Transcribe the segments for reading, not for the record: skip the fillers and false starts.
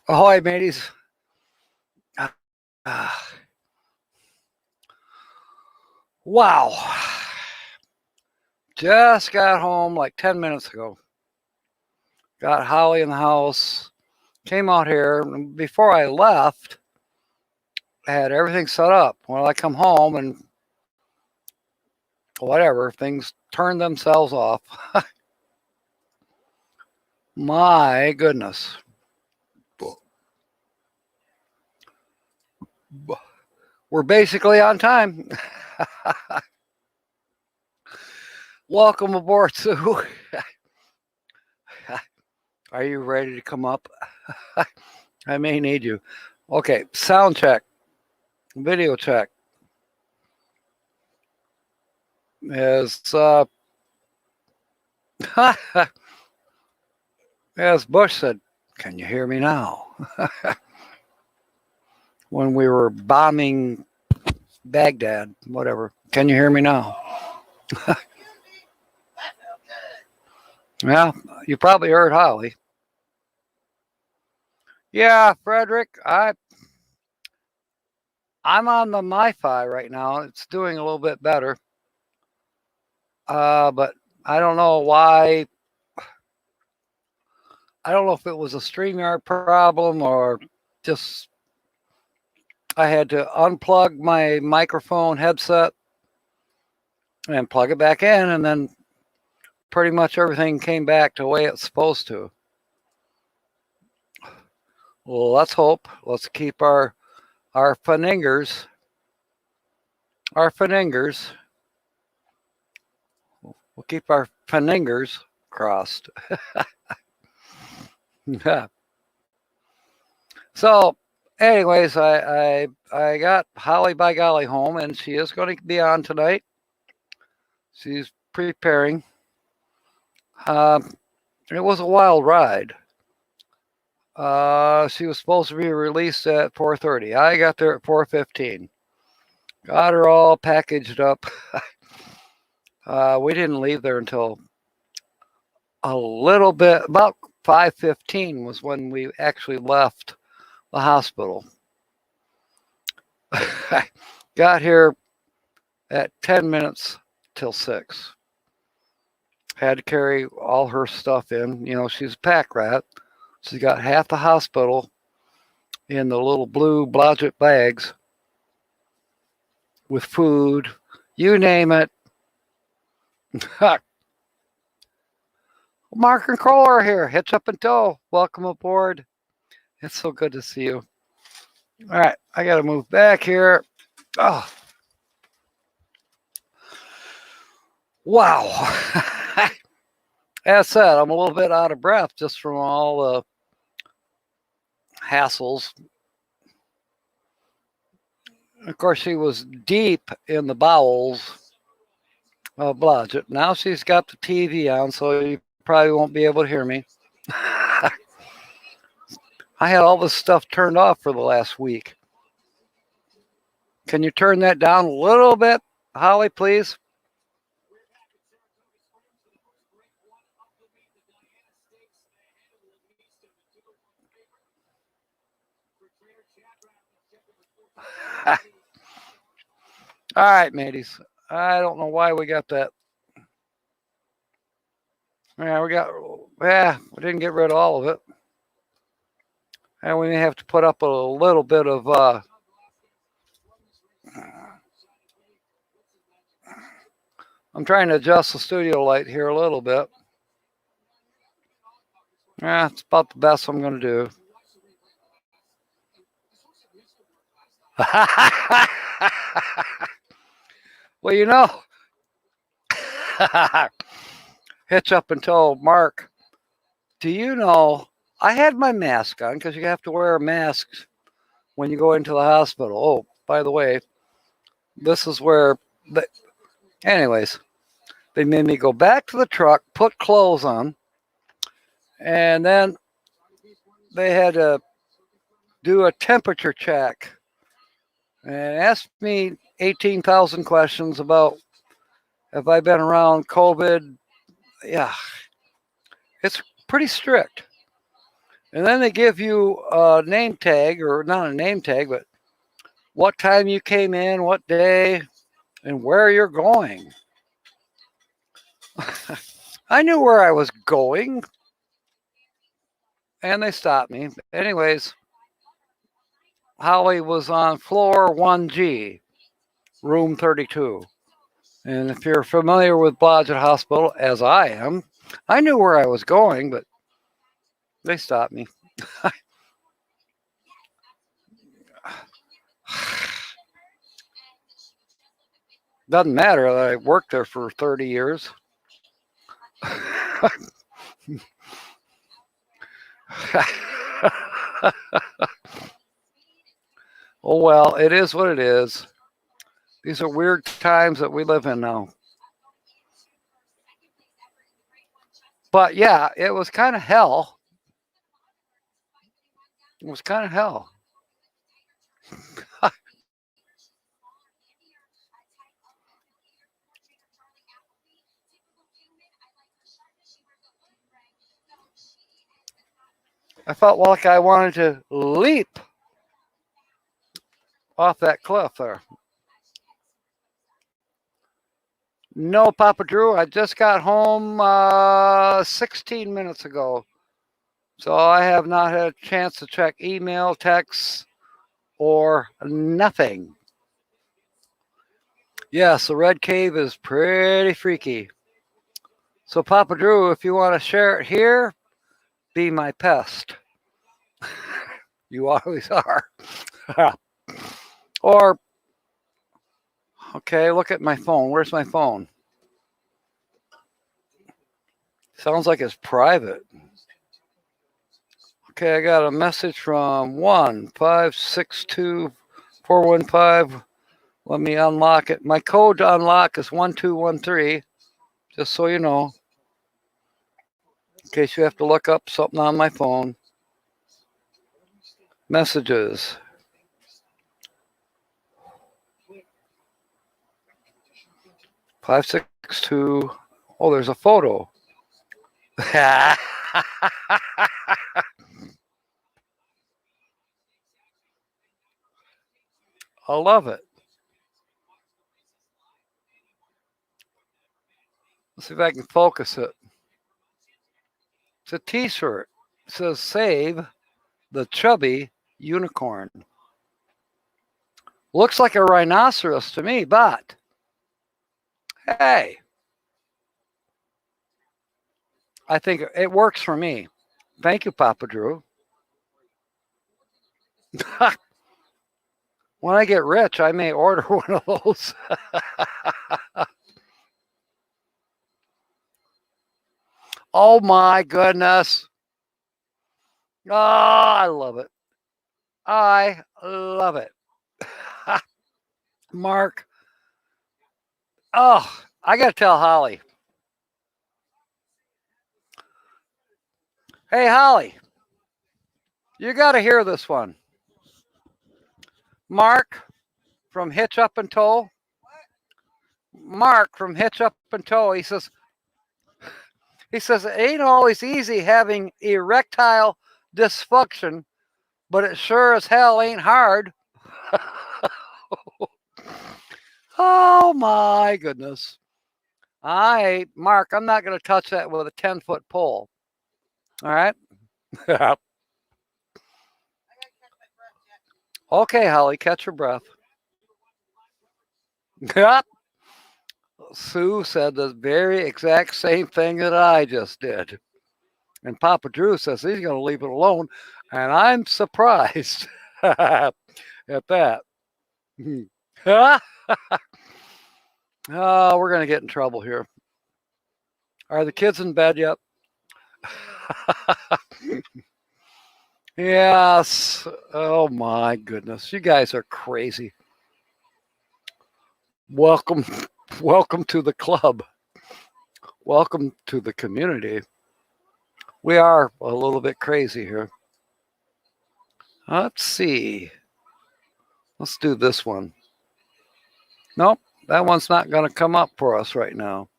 Ahoy, mateys. Wow. Just got home like 10 minutes ago. Got Holly in the house. Came out here. Before I left, I had everything set up. When I come home and whatever, things turned themselves off. My goodness. We're basically on time. Welcome aboard, Sue. Are you ready to come up? I may need you. Okay, sound check. Video check. As Bush said, can you hear me now? When we were bombing Baghdad, whatever. Can you hear me now? Yeah, you probably heard Holly. Yeah, Frederick, I'm on the MiFi right now. It's doing a little bit better. But I don't know why. I don't know if it was a StreamYard problem or just I had to unplug my microphone headset and plug it back in, and then pretty much everything came back to the way it's supposed to. Well, let's hope. Let's keep our fingers. We'll keep our fingers crossed. Yeah. So, anyways, I got Holly by golly home, and she is going to be on tonight. She's preparing. It was a wild ride. She was supposed to be released at 4:30. I got there at 4:15. Got her all packaged up. We didn't leave there until a little bit, about 5:15 was when we actually left the hospital. Got here at 10 minutes till 6. Had to carry all her stuff in. You know, she's a pack rat. She's got half the hospital in the little blue Blodgett bags with food, you name it. Mark and Cole are here. HitchUpAndTow. Welcome aboard. It's so good to see you. All right, I got to move back here. Oh. Wow. As said, I'm a little bit out of breath just from all the hassles. Of course, she was deep in the bowels of Blodgett. Now she's got the TV on, so you probably won't be able to hear me. I had all this stuff turned off for the last week. Can you turn that down a little bit, Holly, please? All right, mateys. I don't know why we got that. Yeah, we didn't get rid of all of it. And we may have to put up a little bit of I'm trying to adjust the studio light here a little bit. Yeah, it's about the best I'm going to do. Well, you know, HitchUpAndTow, Mark, do you know, I had my mask on because you have to wear a mask when you go into the hospital. Oh, by the way, this is where, anyways, they made me go back to the truck, put clothes on, and then they had to do a temperature check and asked me 18,000 questions about have I been around COVID. Yeah, it's pretty strict. And then they give you a name tag, or not a name tag, but what time you came in, what day, and where you're going. I knew where I was going, and they stopped me. Anyways, Holly was on floor 1G, room 32. And if you're familiar with Blodgett Hospital, as I am, I knew where I was going, but they stopped me. Doesn't matter that I worked there for 30 years. Oh, well, it is what it is. These are weird times that we live in now. But yeah, it was kind of hell. It was kind of hell. I felt like I wanted to leap off that cliff there. No, Papa Drew, I just got home 16 minutes ago. So I have not had a chance to check email, texts, or nothing. Yes, the Red Cave is pretty freaky. So Papa Drew, if you want to share it here, be my pest. You always are. Or, okay, look at my phone. Where's my phone? Sounds like it's private. Okay, I got a message from 1562415. Let me unlock it. My code to unlock is 1213, just so you know. In case you have to look up something on my phone. Messages. Five, 6, 2. Oh, there's a photo. I love it. Let's see if I can focus it. It's a t-shirt. It says "Save the Chubby Unicorn." Looks like a rhinoceros to me, but hey, I think it works for me. Thank you, Papa Drew. When I get rich, I may order one of those. Oh my goodness. Oh, I love it. I love it. Mark. Oh, I got to tell Holly. Hey, Holly. You got to hear this one. Mark from HitchUpAndTow. Mark from HitchUpAndTow. He says it ain't always easy having erectile dysfunction, but it sure as hell ain't hard. Oh my goodness. Mark, I'm not going to touch that with a 10-foot pole. All right. Okay, Holly, catch your breath. Sue said the very exact same thing that I just did. And Papa Drew says he's going to leave it alone. And I'm surprised at that. Oh, we're going to get in trouble here. Are the kids in bed yet? Yes. Oh my goodness. You guys are crazy. Welcome to the club. Welcome to the community. We are a little bit crazy here. Let's see. Let's do this one. Nope, that one's not going to come up for us right now.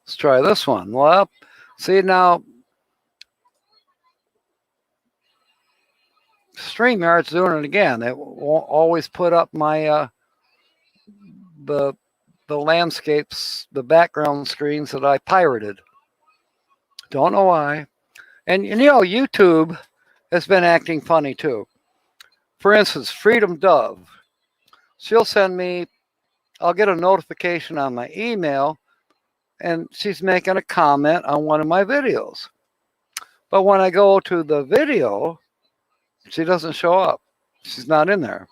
Let's try this one. Well, see now. StreamYard's doing it again. They won't always put up my the landscapes, the background screens that I pirated. Don't know why. And you know, YouTube has been acting funny too. For instance, Freedom Dove. She'll send me, I'll get a notification on my email, and she's making a comment on one of my videos. But when I go to the video, she doesn't show up. She's not in there.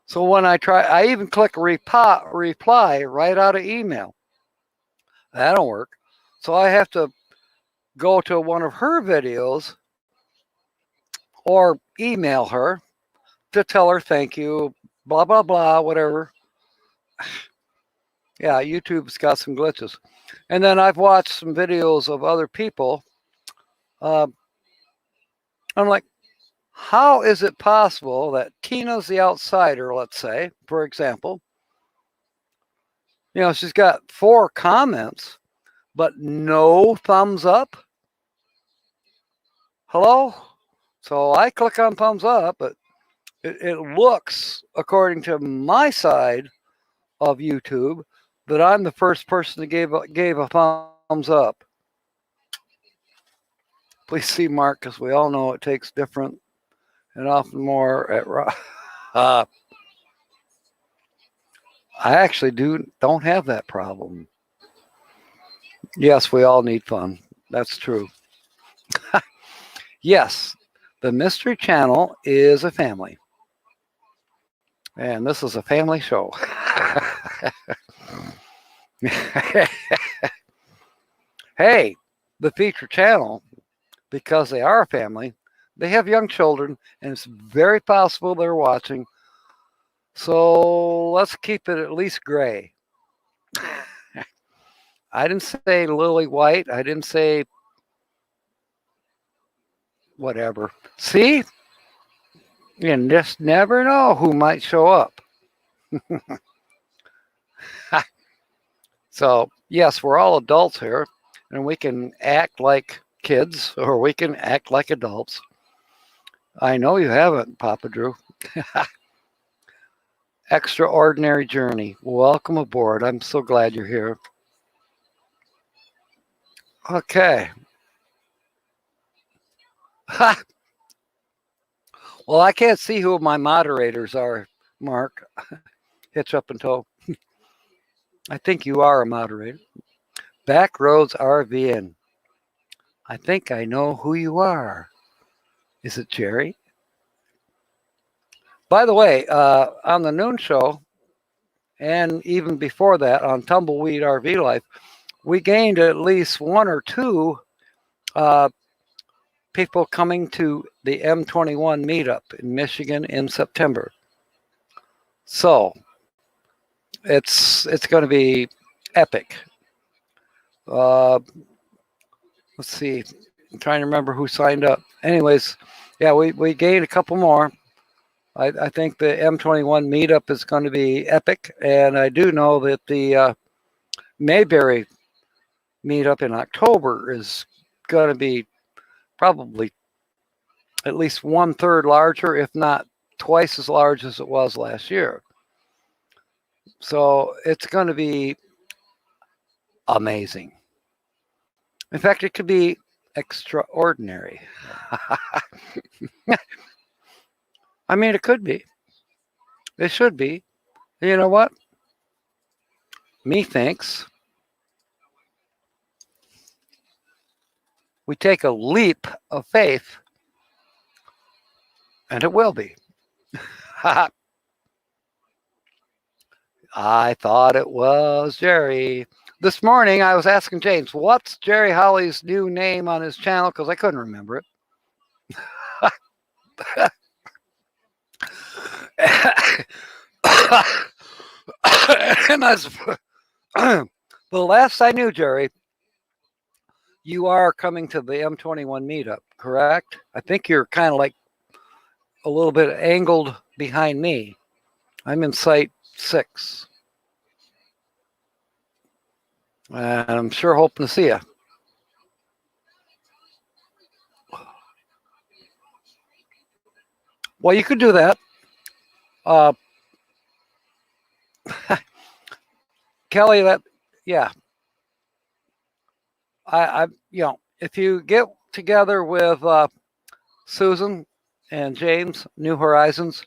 So when I try, I even click reply right out of email. That don't work. So I have to go to one of her videos or email her to tell her thank you, blah, blah, blah, whatever. Yeah, YouTube's got some glitches. And then I've watched some videos of other people. I'm like, how is it possible that Tina's the outsider, let's say, for example, you know, she's got 4 comments, but no thumbs up? Hello? So I click on thumbs up, but it looks, according to my side of YouTube, that I'm the first person that gave a thumbs up. Please see Mark, because we all know it takes different and often more at I actually don't have that problem. Yes, we all need fun. That's true. Yes, the Mystery Channel is a family. And this is a family show. Hey, the feature channel, because they are a family, they have young children, and it's very possible they're watching. So let's keep it at least gray. I didn't say lily white. I didn't say whatever. See? You just never know who might show up. So, yes, we're all adults here, and we can act like kids or we can act like adults. I know you haven't, Papa Drew. Extraordinary journey. Welcome aboard. I'm so glad you're here. Okay. Well, I can't see who my moderators are, Mark. HitchUpAndTow. I think you are a moderator. Backroads RVing. I think I know who you are. Is it Jerry? By the way, on the noon show, and even before that on Tumbleweed RV Life, we gained at least 1 or 2 people coming to the M21 meetup in Michigan in September. So it's going to be epic. Let's see. I'm trying to remember who signed up. Anyways, yeah, we gained a couple more. I think the M21 meetup is going to be epic, and I do know that the Mayberry meetup in October is going to be probably at least 1/3 larger, if not twice as large as it was last year. So it's going to be amazing. In fact, it could be extraordinary. I mean, it could be. It should be. You know what? Methinks we take a leap of faith, and it will be. I thought it was Jerry. This morning, I was asking James, what's Jerry Holly's new name on his channel? Because I couldn't remember it. And the last I knew, Jerry, you are coming to the M21 meetup, correct? I think you're kind of like a little bit angled behind me. I'm in site 6. And I'm sure hoping to see you. Well, you could do that. Kelly, yeah. If you get together with Susan and James, New Horizons,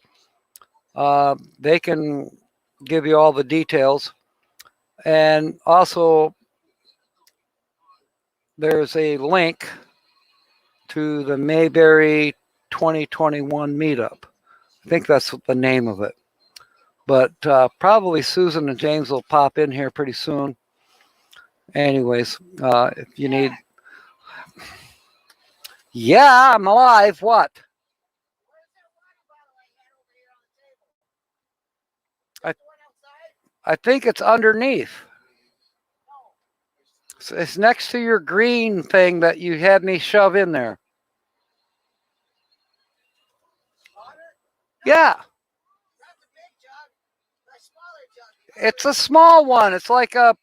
they can give you all the details. And also, there's a link to the Mayberry 2021 meetup. I think that's the name of it. But probably Susan and James will pop in here pretty soon. Anyways, if you need... Yeah, I'm alive. What? I think it's underneath. It's next to your green thing that you had me shove in there. Yeah. It's a small one. It's like a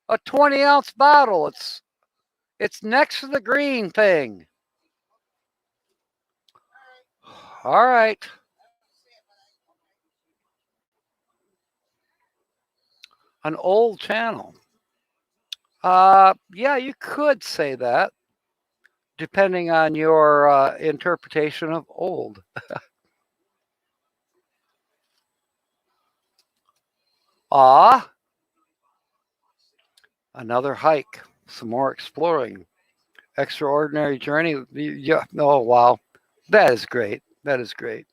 20-ounce bottle. It's next to the green thing. All right. An old channel. Yeah, you could say that, depending on your interpretation of old. Another hike, some more exploring, extraordinary journey. Yeah. Oh, wow. That is great. That is great.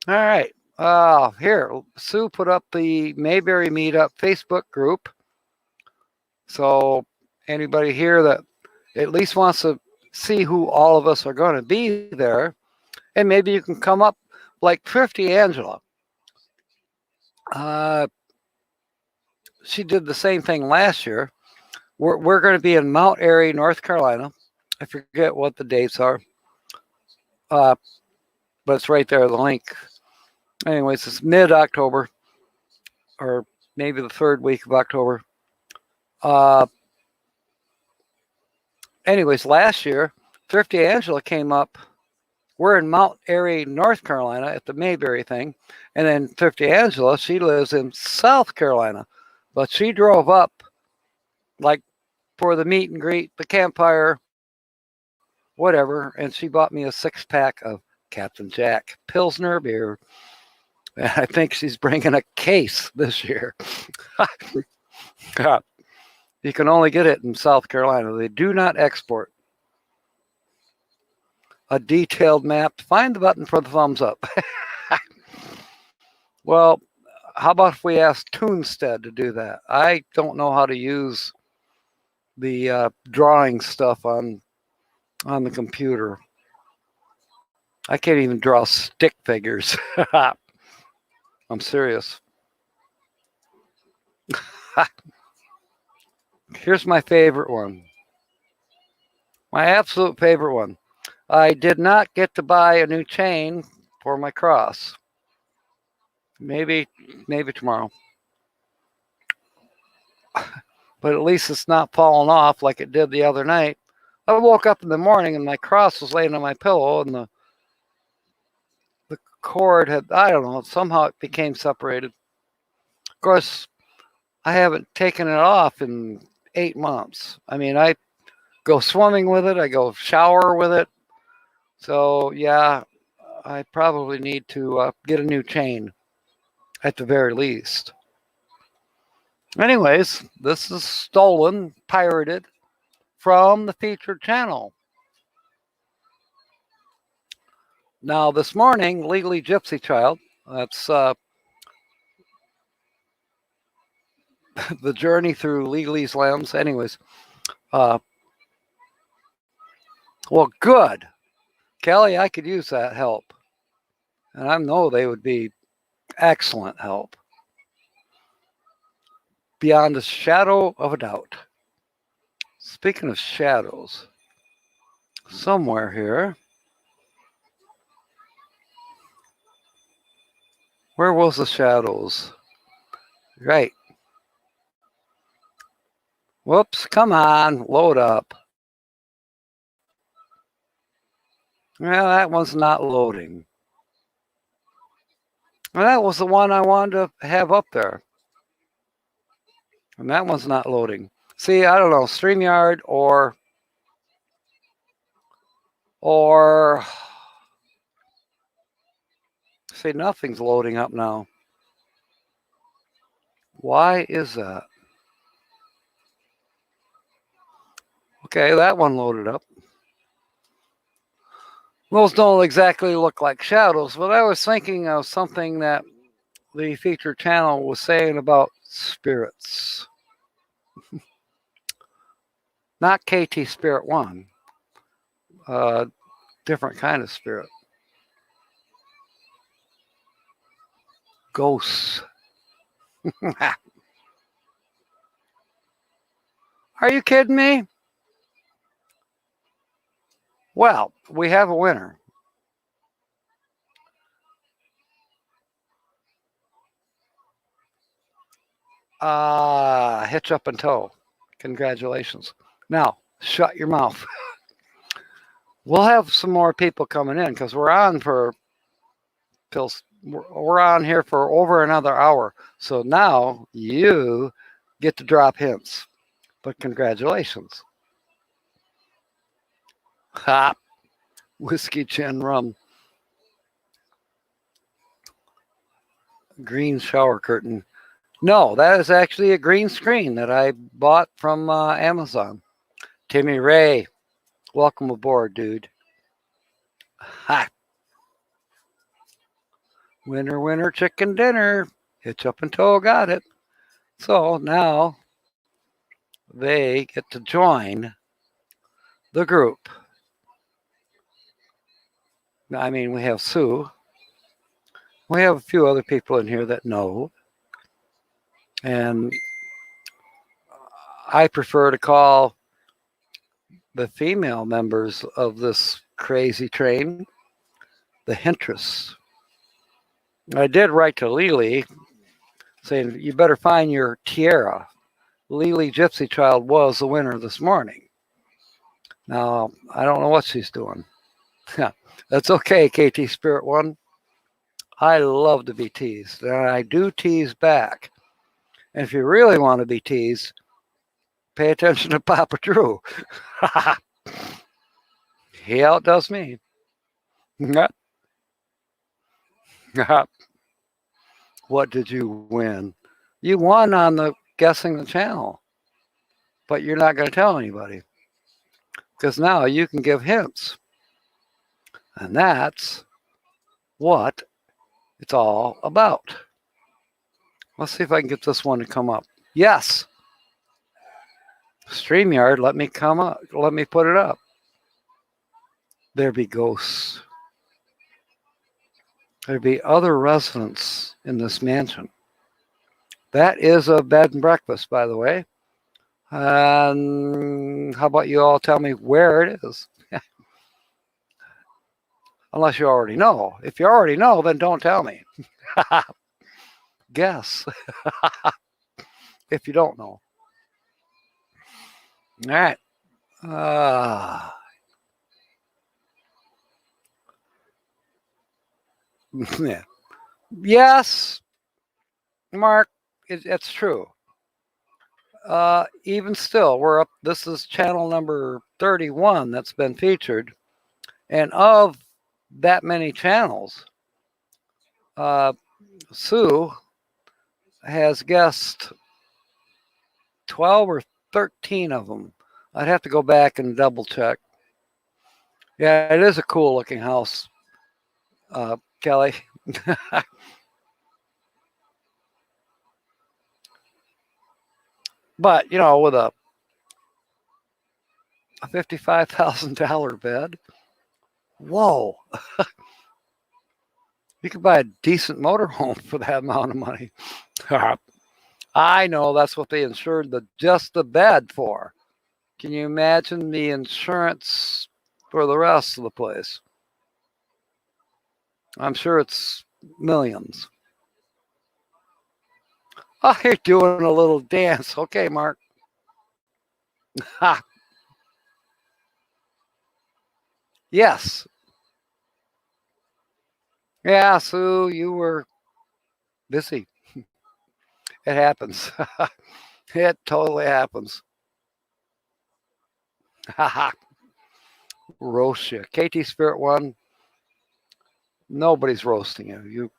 All right. Here, Sue put up the Mayberry Meetup Facebook group. So anybody here that at least wants to see who all of us are going to be there, and maybe you can come up like Thrifty Angela. She did the same thing last year. We're going to be in Mount Airy, North Carolina. I forget what the dates are, but it's right there, the link. Anyways, it's mid-October, or maybe the third week of October. Anyways, last year, Thrifty Angela came up. We're in Mount Airy, North Carolina at the Mayberry thing. And then Thrifty Angela, she lives in South Carolina. But she drove up like for the meet and greet, the campfire, whatever. And she bought me a 6-pack of Captain Jack Pilsner beer. And I think she's bringing a case this year. You can only get it in South Carolina. They do not export. A detailed map. Find the button for the thumbs up. Well, how about if we ask Toonstead to do that? I don't know how to use the drawing stuff on the computer. I can't even draw stick figures. I'm serious. Here's my favorite one. My absolute favorite one. I did not get to buy a new chain for my cross. Maybe tomorrow. But at least it's not falling off like it did the other night. I woke up in the morning and my cross was laying on my pillow and the cord had, I don't know, somehow it became separated. Of course, I haven't taken it off in 8 months. I mean, I go swimming with it. I go shower with it. So, yeah, I probably need to get a new chain at the very least. Anyways, this is stolen, pirated from the featured channel. Now, this morning, Legally Gypsy Child, that's the journey through Legalese Lambs. Anyways, well, good. Kelly, I could use that help. And I know they would be excellent help. Beyond a shadow of a doubt. Speaking of shadows, somewhere here, where was the shadows? Right. Whoops, come on, load up. Well, that one's not loading. Well, that was the one I wanted to have up there. And that one's not loading. See, I don't know, StreamYard or see, nothing's loading up now. Why is that? Okay, that one loaded up. Those don't exactly look like shadows, but I was thinking of something that the featured channel was saying about spirits. Not KT Spirit 1. Different kind of spirit. Ghosts. Are you kidding me? Well, we have a winner. HitchUpAndTow. Congratulations. Now, shut your mouth. We'll have some more people coming in because we're on here for over another hour. So now you get to drop hints. But congratulations. Ha! Whiskey Chin Rum. Green shower curtain. No, that is actually a green screen that I bought from Amazon. Timmy Ray, welcome aboard, dude. Ha! Winner, winner, chicken dinner. HitchUpAndTow got it. So now they get to join the group. I mean, we have Sue. We have a few other people in here that know. And I prefer to call the female members of this crazy train the hintress. I did write to Lily saying, you better find your tiara. Lily Gypsy Child was the winner this morning. Now, I don't know what she's doing. That's okay, KT Spirit 1. I love to be teased, and I do tease back. And if you really want to be teased, pay attention to Papa Drew. He outdoes me. What did you win? You won on the guessing the channel, but you're not going to tell anybody because now you can give hints. And that's what it's all about. Let's see if I can get this one to come up. Yes. StreamYard, let me come up. Let me put it up. There be ghosts. There be other residents in this mansion. That is a bed and breakfast, by the way. How about you all tell me where it is? Unless you already know. If you already know, then don't tell me. Guess. If you don't know. All right. Yeah. Yes, Mark, it's true. Even still, we're up. This is channel number 31 that's been featured. And of that many channels, Sue has guessed 12 or 13 of them. I'd have to go back and double check. Yeah, it is a cool looking house, Kelly. But, you know, with a $55,000 bed, whoa. You could buy a decent motorhome for that amount of money. I know that's what they insured just the bed for. Can you imagine the insurance for the rest of the place? I'm sure it's millions. Oh, you're doing a little dance. Okay, Mark. Yes. Yeah, Sue, you were busy. It happens. It totally happens. Haha. Roast you. KT Spirit One, nobody's roasting you.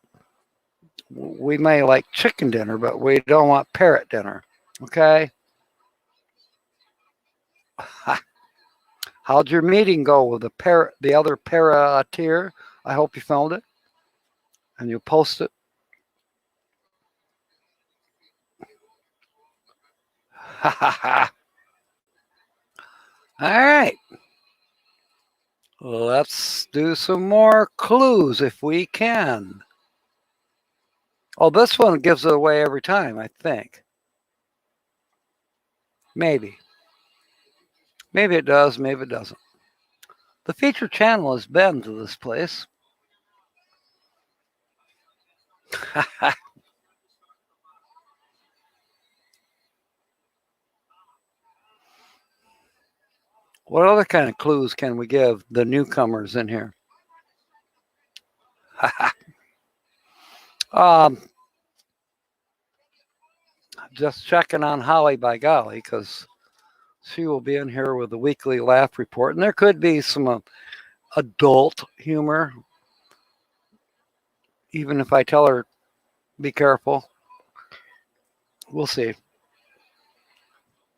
We may like chicken dinner, but we don't want parrot dinner. Okay? How'd your meeting go with the other parrot? I hope you found it and you post it. All right. Let's do some more clues if we can. Oh, this one gives it away every time, I think. Maybe. Maybe it does, maybe it doesn't. The feature channel has been to this place. What other kind of clues can we give the newcomers in here? Just checking on Holly, by golly, because she will be in here with the weekly laugh report. And there could be some adult humor, even if I tell her, be careful. We'll see.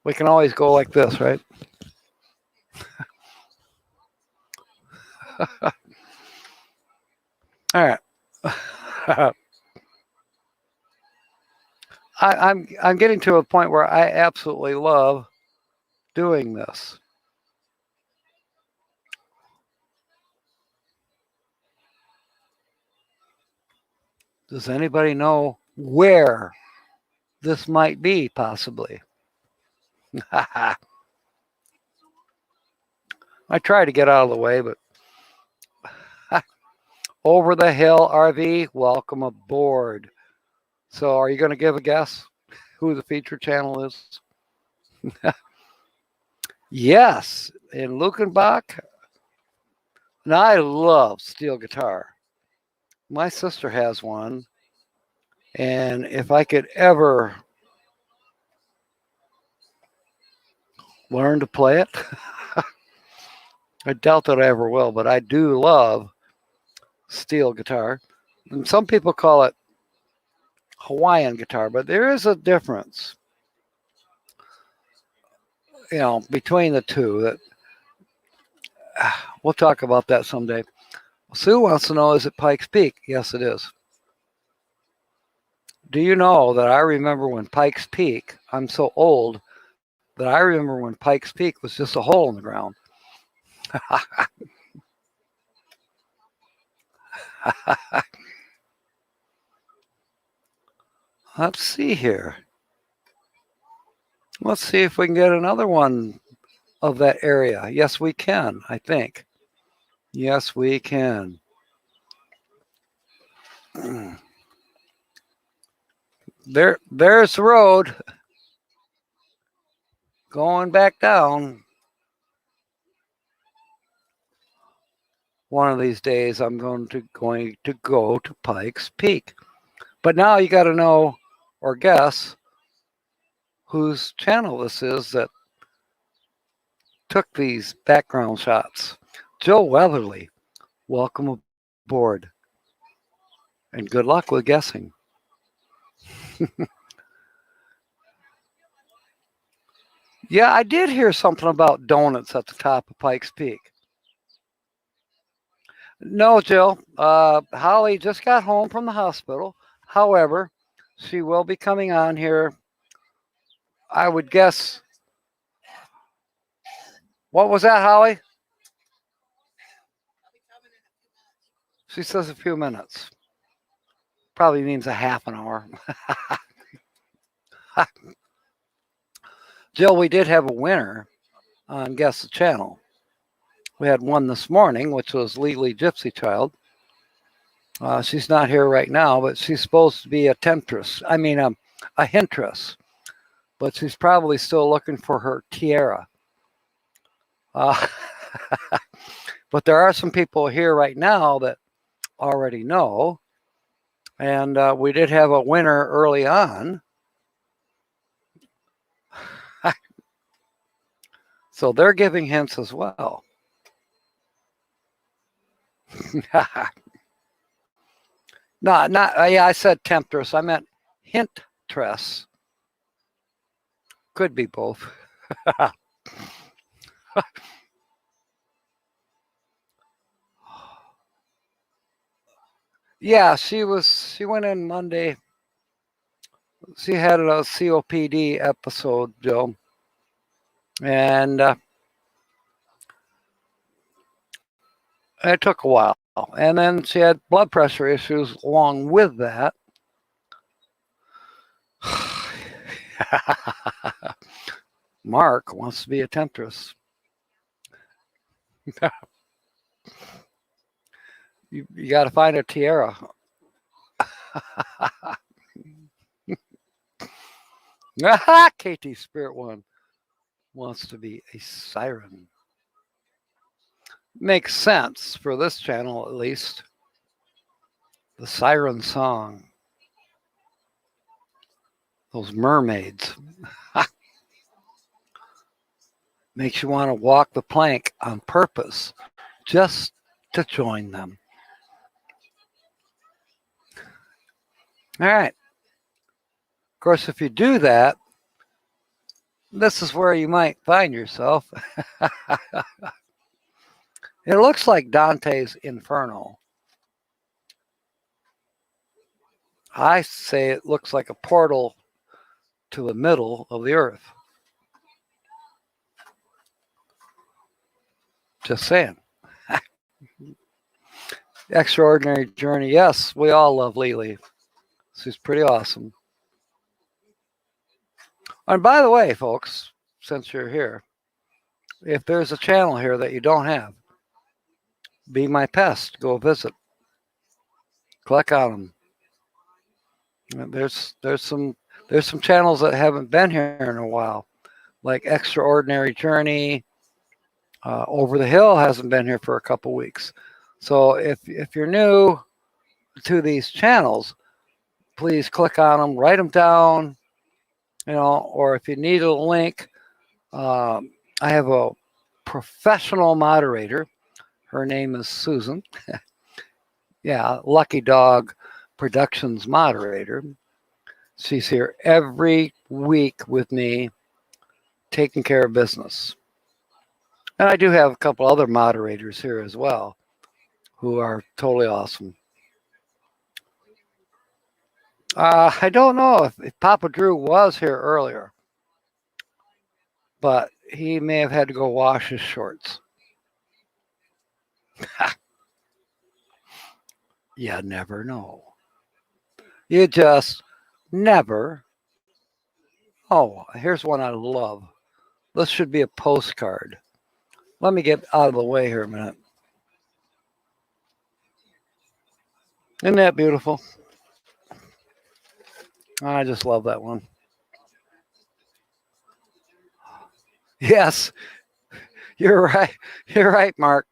We can always go like this, right? All right. I'm getting to a point where I absolutely love doing this. Does anybody know where this might be, possibly? I try to get out of the way, but Over the Hill RV, welcome aboard. So are you going to give a guess who the feature channel is? Yes, in Lukenbach. And I love steel guitar. My sister has one. And if I could ever learn to play it, I doubt that I ever will, but I do love steel guitar. And some people call it Hawaiian guitar, but there is a difference, between the two. That we'll talk about that someday. Sue wants to know, is it Pikes Peak? Yes, it is. Do you know that I remember when Pikes Peak, I'm so old that I remember when Pikes Peak was just a hole in the ground. Let's see here. Let's see if we can get another one of that area. Yes, we can, I think. Yes, we can. There's the road going back down. One of these days I'm going to go to Pikes Peak. But now you got to know or guess whose channel this is that took these background shots. Joe Weatherly, welcome aboard. And good luck with guessing. Yeah, I did hear something about donuts at the top of Pikes Peak. No, Jill. Holly just got home from the hospital. However, she will be coming on here, I would guess. What was that, Holly? She says a few minutes. Probably means a half an hour. Jill, we did have a winner on Guess the Channel. We had one this morning, which was Lily Gypsy Child. She's not here right now, but she's supposed to be a hintress. But she's probably still looking for her tiara. But there are some people here right now that already know. And we did have a winner early on. So they're giving hints as well. No, yeah, I said temptress. I meant hintress. Could be both. Yeah, she went in Monday. She had a COPD episode, Joe. And it took a while. And then she had blood pressure issues along with that. Mark wants to be a temptress. You got to find a tiara. KT Spirit One wants to be a siren. Makes sense for this channel, at least. The siren song. Those mermaids. Makes you want to walk the plank on purpose just to join them. All right. Of course, if you do that, this is where you might find yourself. It looks like Dante's Inferno. I say it looks like a portal to the middle of the earth. Just saying. Extraordinary Journey. Yes, we all love Lily. She's pretty awesome. And by the way, folks, since you're here, if there's a channel here that you don't have, Be My Pest, go visit. Click on them. There's some channels that haven't been here in a while, like Extraordinary Journey. Over the Hill hasn't been here for a couple weeks. So if you're new to these channels, please click on them, write them down, or if you need a link, I have a professional moderator. Her name is Susan. Yeah, Lucky Dog Productions moderator. She's here every week with me, taking care of business. And I do have a couple other moderators here as well who are totally awesome. I don't know if Papa Drew was here earlier, but he may have had to go wash his shorts. You never know. You just never. Oh, here's one I love. This should be a postcard. Let me get out of the way here a minute. Isn't that beautiful? I just love that one. Yes, you're right. You're right, Mark.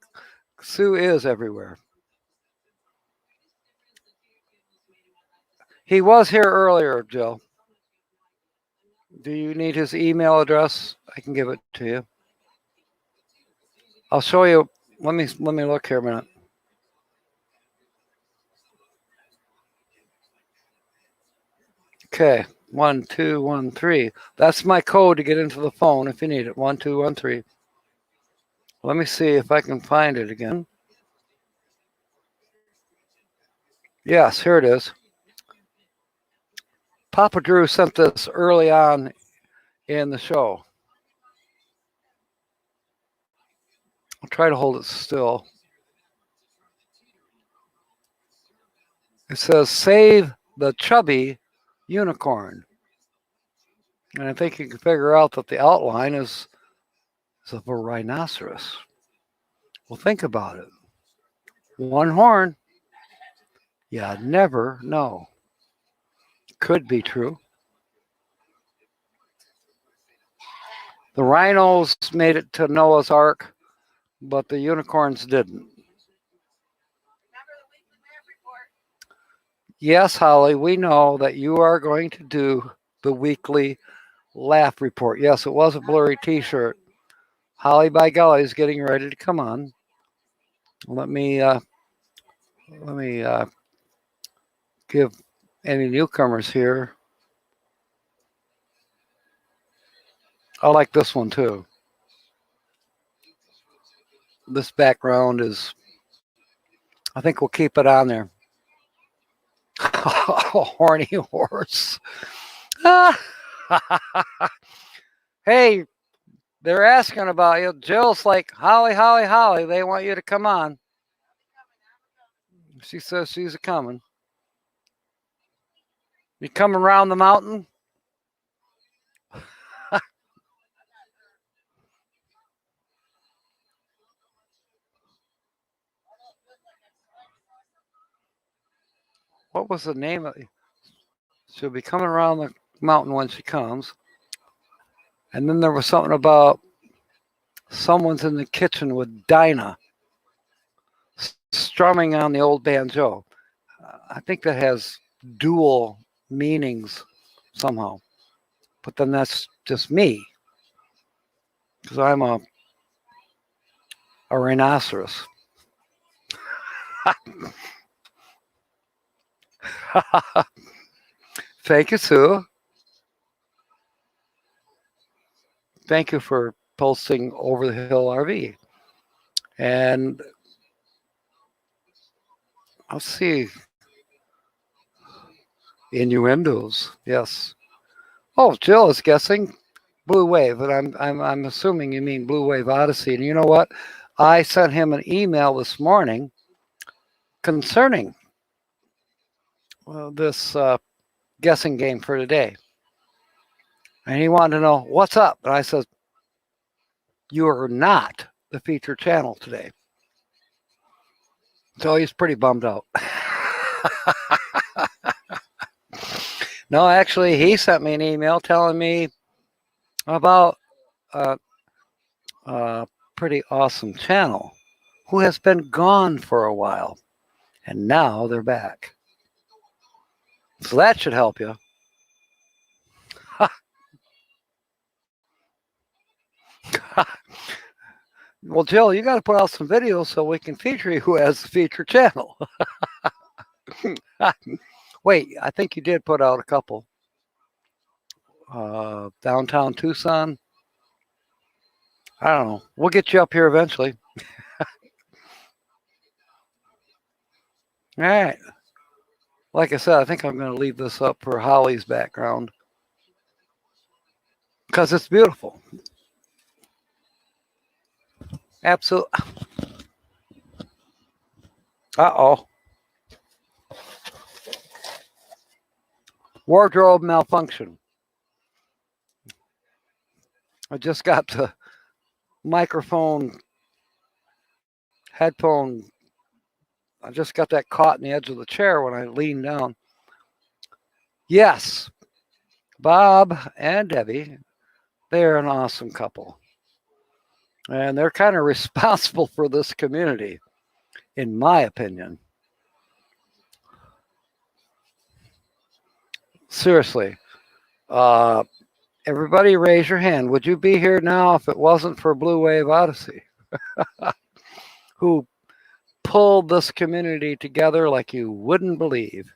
Sue is everywhere. He was here earlier, Joe. Do you need his email address? I can give it to you. I'll show you. Let me look here a minute. Okay, 1213. That's my code to get into the phone if you need it. 1213. Let me see if I can find it again. Yes, here it is. Papa Drew sent this early on in the show. I'll try to hold it still. It says, save the chubby unicorn. And I think you can figure out that the outline is of a rhinoceros. Well, think about it. One horn. You never know. Could be true. The rhinos made it to Noah's Ark, but the unicorns didn't. Yes, Holly, we know that you are going to do the weekly laugh report. Yes, it was a blurry t-shirt. Holly by golly is getting ready to come on. Let me give any newcomers here. I like this one too. This background is, I think we'll keep it on there. Horny horse. Hey, they're asking about you. Jill's like, Holly, Holly, Holly. They want you to come on. She says she's a coming. You coming around the mountain? What was the name of it? She'll be coming around the mountain when she comes. And then there was something about someone's in the kitchen with Dinah strumming on the old banjo. I think that has dual meanings somehow. But then that's just me. Because I'm a rhinoceros. Thank you, Sue. Thank you for posting Over the Hill RV. And I'll see. Innuendos, yes. Oh, Jill is guessing Blue Wave, and I'm assuming you mean Blue Wave Odyssey. And you know what? I sent him an email this morning concerning this guessing game for today. And he wanted to know what's up. And I said, you are not the feature channel today. So he's pretty bummed out. No, actually, he sent me an email telling me about a pretty awesome channel who has been gone for a while. And now they're back. So that should help you. Well, Jill, you got to put out some videos so we can feature you as the feature channel. Wait, I think you did put out a couple. Downtown Tucson. I don't know. We'll get you up here eventually. All right. Like I said, I think I'm going to leave this up for Holly's background because it's beautiful. Absolutely. Uh-oh. Wardrobe malfunction. I just got the microphone, headphone. I just got that caught in the edge of the chair when I leaned down. Yes, Bob and Debbie, they're an awesome couple. And they're kind of responsible for this community, in my opinion. Seriously. Everybody raise your hand. Would you be here now if it wasn't for Blue Wave Odyssey? Who pulled this community together like you wouldn't believe.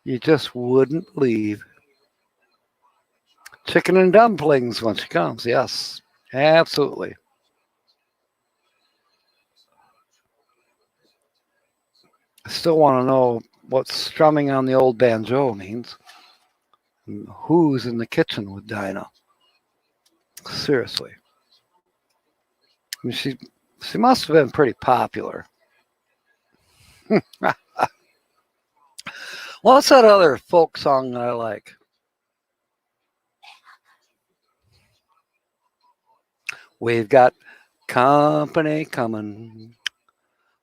You just wouldn't believe. Chicken and dumplings when she comes. Yes, absolutely. I still want to know what strumming on the old banjo means. And who's in the kitchen with Dinah? Seriously. I mean, she must have been pretty popular. What's that other folk song that I like? We've got company coming.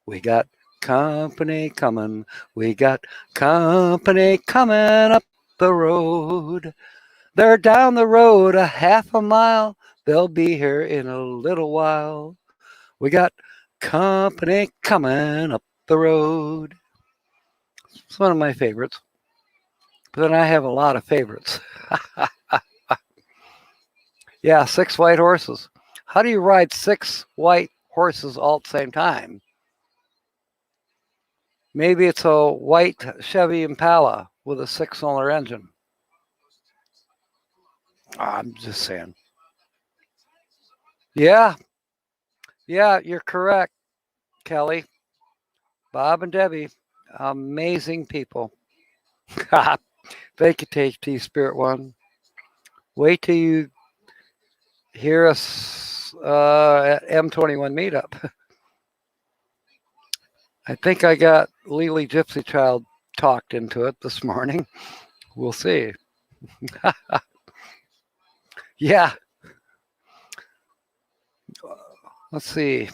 We got company coming. We got company coming up the road. They're down the road a half a mile. They'll be here in a little while. We got company coming up the road. It's one of my favorites. But then I have a lot of favorites. Yeah, 6 white horses. How do you ride 6 white horses all at the same time? Maybe it's a white Chevy Impala with a 6-cylinder engine. I'm just saying. Yeah, you're correct, Kelly. Bob and Debbie, amazing people. They could take T-Spirit one. Wait till you hear us at M21 meetup. I think I got Lily Gypsy Child talked into it this morning. We'll see. Yeah. Let's see.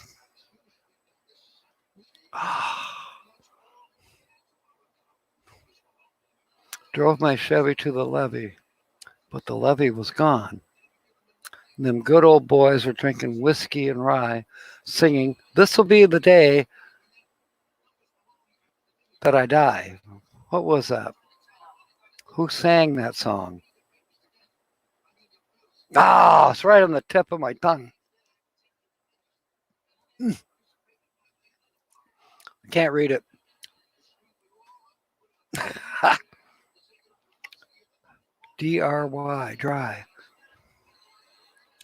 Drove my Chevy to the levee, but the levee was gone. And them good old boys are drinking whiskey and rye, singing, "This'll be the day that I die." What was that? Who sang that song? Ah, it's right on the tip of my tongue. I can't read it. D-R-Y, dry.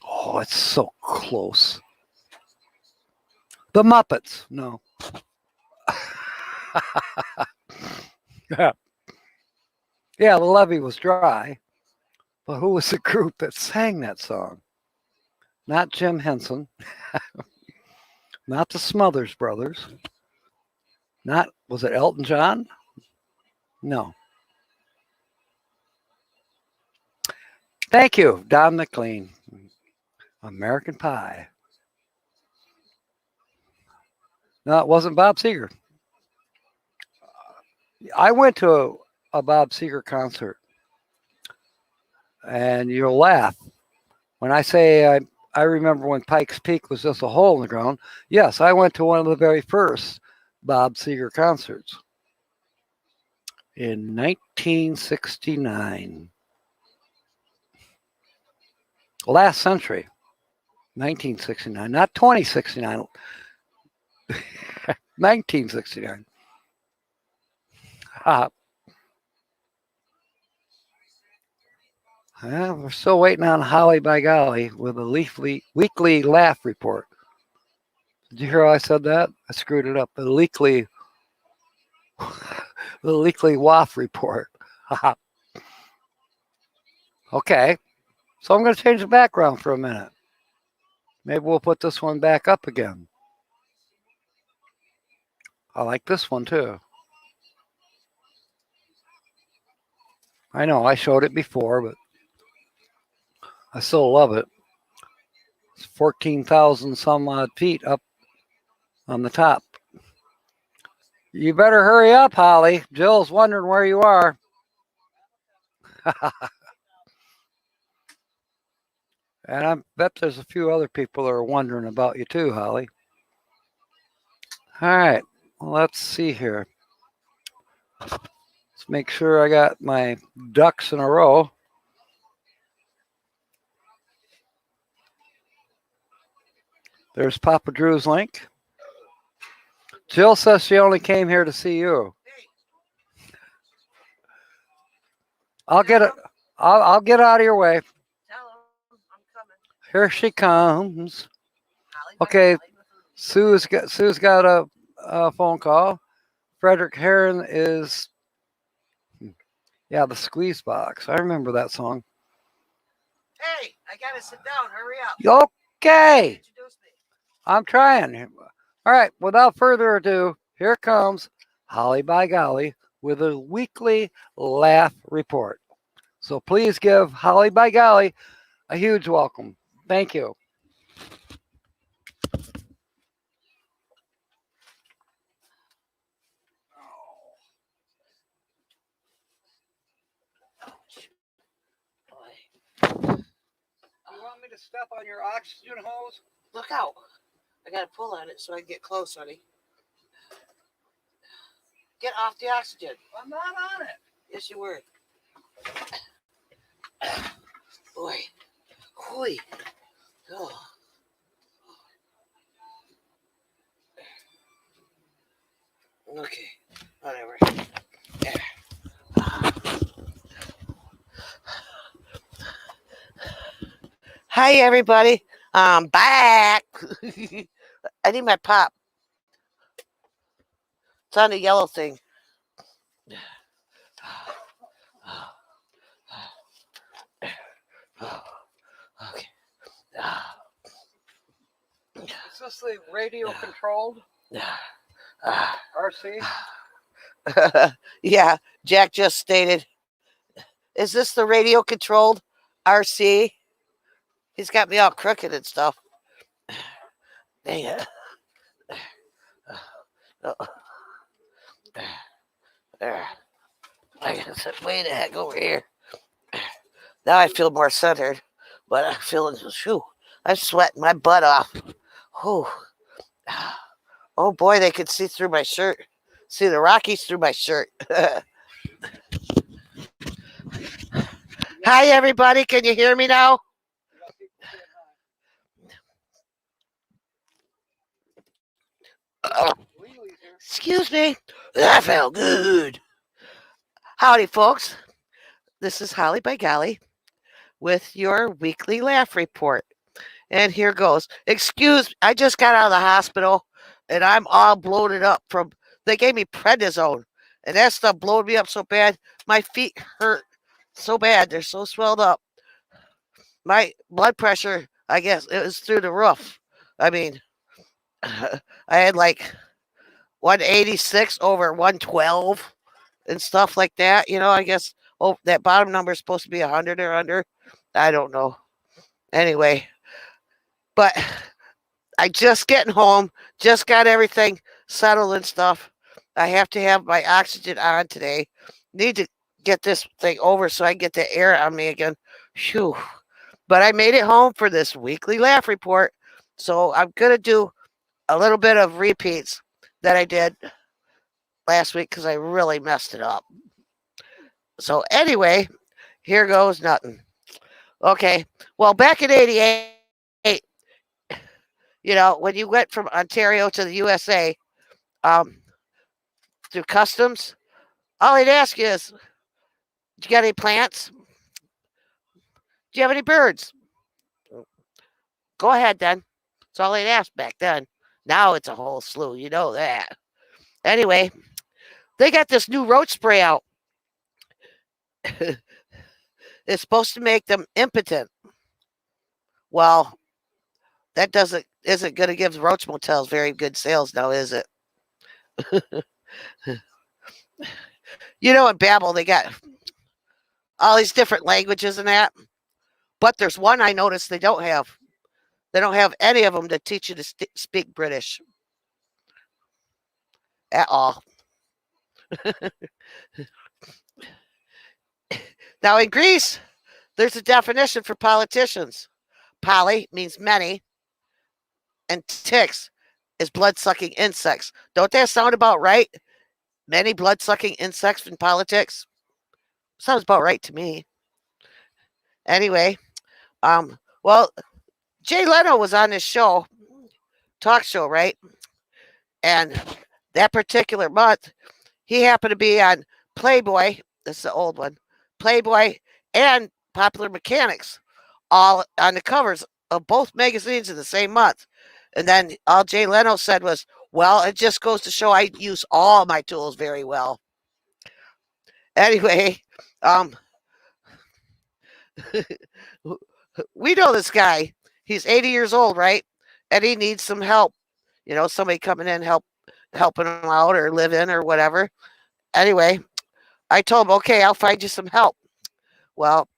Oh, it's so close. The Muppets. No. Yeah, the levee was dry. But who was the group that sang that song? Not Jim Henson. Not the Smothers Brothers. Was it Elton John? No. Thank you, Don McLean. American Pie. No, it wasn't Bob Seger. I went to a Bob Seger concert, and you'll laugh when I say I remember when Pikes Peak was just a hole in the ground. Yes, I went to one of the very first Bob Seger concerts in 1969. Last century, 1969, not 2069, 1969. We're still waiting on Holly by golly with a weekly laugh report. Did you hear how I said that? I screwed it up. The weekly waff report. Okay, so I'm going to change the background for a minute. Maybe we'll put this one back up again. I like this one too. I know I showed it before, but I still love it. It's 14,000 some odd feet up on the top. You better hurry up, Holly. Jill's wondering where you are. And I bet there's a few other people that are wondering about you too, Holly. All right, let's see here. Let's make sure I got my ducks in a row. There's Papa Drew's link. Jill says she only came here to see you. I'll get it. I'll get out of your way. Here she comes. Okay, Sue's got a phone call. Frederick Heron is, the Squeeze Box. I remember that song. Hey, I gotta sit down. Hurry up. Okay. I'm trying. All right, without further ado, here comes Holly by golly with a weekly laugh report. So please give Holly by golly a huge welcome. Thank you. You want me to step on your oxygen hose? Look out. I gotta pull on it so I can get close, honey. Get off the oxygen. I'm not on it. Yes, you were. Boy. Hoy. Oh. Okay. Whatever. There. Hi, everybody. I'm back. I need my pop. It's on the yellow thing. Okay. Is this the radio controlled RC? Yeah, Jack just stated, is this the radio controlled RC? He's got me all crooked and stuff. Dang it. There. I gotta sit way the heck over here. Now I feel more centered, but I'm feeling, shoo, I'm sweating my butt off. Whew. Oh boy, they could see through my shirt. See the Rockies through my shirt. Hi, everybody. Can you hear me now? Excuse me. That felt good. Howdy, folks. This is Holly by Golly with your weekly laugh report. And here goes. Excuse me. I just got out of the hospital and I'm all bloated up from, they gave me prednisone. And that stuff blowed me up so bad. My feet hurt so bad. They're so swelled up. My blood pressure, I guess, it was through the roof. I mean, I had like 186 over 112 and stuff like that. You know, I guess that bottom number is supposed to be 100 or under. I don't know. Anyway, but I just getting home, just got everything settled and stuff. I have to have my oxygen on today. Need to get this thing over so I can get the air on me again. Phew. But I made it home for this weekly laugh report. So I'm going to do a little bit of repeats that I did last week because I really messed it up. So anyway, here goes nothing. Okay. Well, back in 88, you know, when you went from Ontario to the USA through customs, all I'd ask you is, do you got any plants? Do you have any birds? Go ahead then. That's all they'd ask back then. Now it's a whole slew. You know that. Anyway, they got this new roach spray out. It's supposed to make them impotent. Well, that isn't going to give roach motels very good sales now, is it? You know, in Babel, they got all these different languages and that. But there's one I noticed they don't have. They don't have any of them that teach you to speak British at all. Now, in Greece, there's a definition for politicians. Poly means many, and ticks is blood-sucking insects. Don't that sound about right? Many blood-sucking insects in politics? Sounds about right to me. Anyway, well, Jay Leno was on this show, talk show, right? And that particular month, he happened to be on Playboy. This is the old one. Playboy and Popular Mechanics, all on the covers of both magazines in the same month. And then all Jay Leno said was, well, it just goes to show I use all my tools very well. Anyway, we know this guy. He's 80 years old, right? And he needs some help. You know, somebody coming in, helping him out or live in or whatever. Anyway, I told him, okay, I'll find you some help. Well,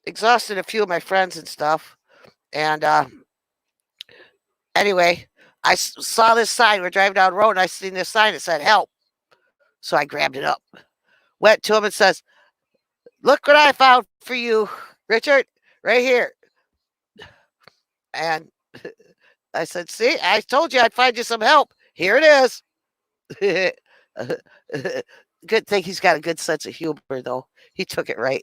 exhausted a few of my friends and stuff. And anyway, I saw this sign. We're driving down the road and I seen this sign that said help. So I grabbed it up. Went to him and says, look what I found for you, Richard, right here. And I said, see, I told you I'd find you some help. Here it is. Good thing he's got a good sense of humor, though. He took it right.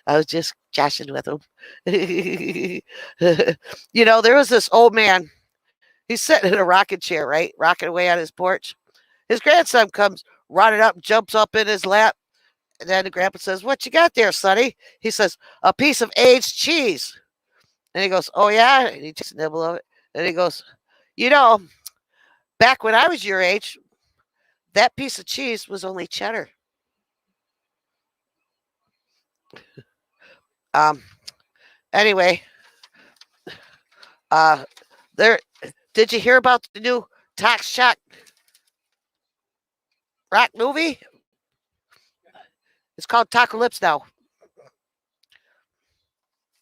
I was just joshing with him. There was this old man. He's sitting in a rocking chair, right? Rocking away on his porch. His grandson comes running up, jumps up in his lap. And then the grandpa says, "What you got there, sonny?" He says, "A piece of aged cheese." And he goes, "Oh, yeah?" And he takes a nibble of it. And he goes, "You know, back when I was your age, that piece of cheese was only cheddar." Um. Anyway, there. Did you hear about the new Talk Shock rock movie? It's called Tacolypse now.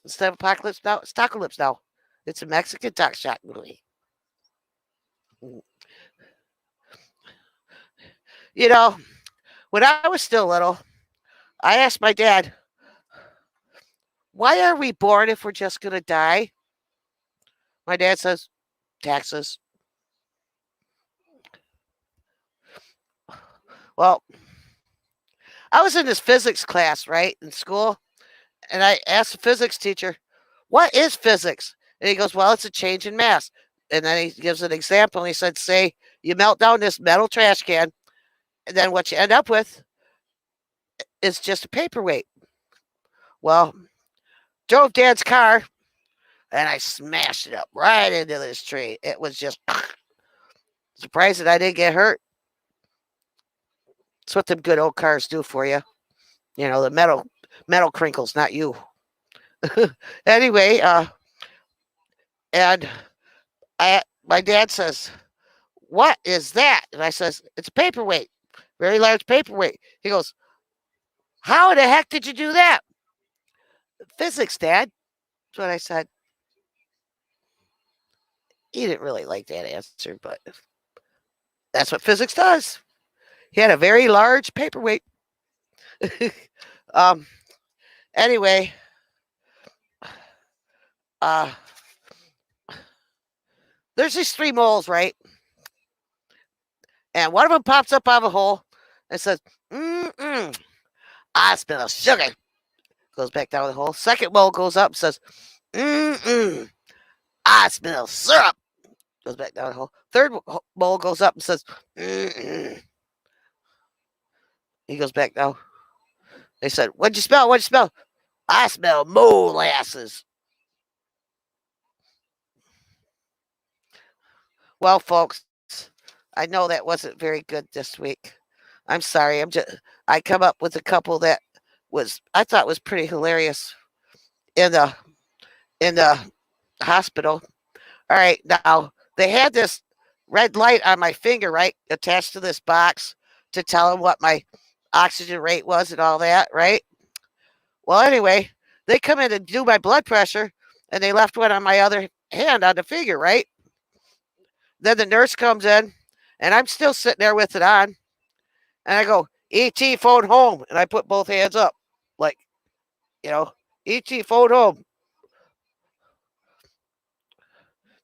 Instead of Apocalypse Now, it's Tacolypse now. It's a Mexican Talk Shock movie. When I was still little, I asked my dad, "Why are we born if we're just going to die?" My dad says, "Taxes." Well, I was in this physics class, right, in school, and I asked the physics teacher, "What is physics?" And he goes, "Well, it's a change in mass." And then he gives an example. He said, "Say you melt down this metal trash can, and then what you end up with is just a paperweight." Well, drove Dad's car, and I smashed it up right into this tree. It was just surprised that I didn't get hurt. That's what them good old cars do for you. The metal crinkles, not you. Anyway, and my dad says, "What is that?" And I says, "It's a paperweight, very large paperweight." He goes, "How the heck did you do that?" "Physics, Dad." That's what I said. He didn't really like that answer, but that's what physics does. He had a very large paperweight. Anyway, there's these 3 moles, right? And one of them pops up out of a hole and says, "I smell sugar." Goes back down the hole. Second mole goes up and says, "I smell syrup." Goes back down the hole. Third mole goes up and says, He goes back down. They said, "What'd you smell? What'd you smell?" "I smell molasses." Well, folks, I know that wasn't very good this week. I'm sorry. I come up with a couple that I thought was pretty hilarious in the hospital. All right, now they had this red light on my finger, right, attached to this box to tell them what my oxygen rate was and all that, right? Well, anyway, they come in to do my blood pressure, and they left one on my other hand on the finger, right? Then the nurse comes in, and I'm still sitting there with it on, and I go, "ET, phone home," and I put both hands up, like, "ET, phone home."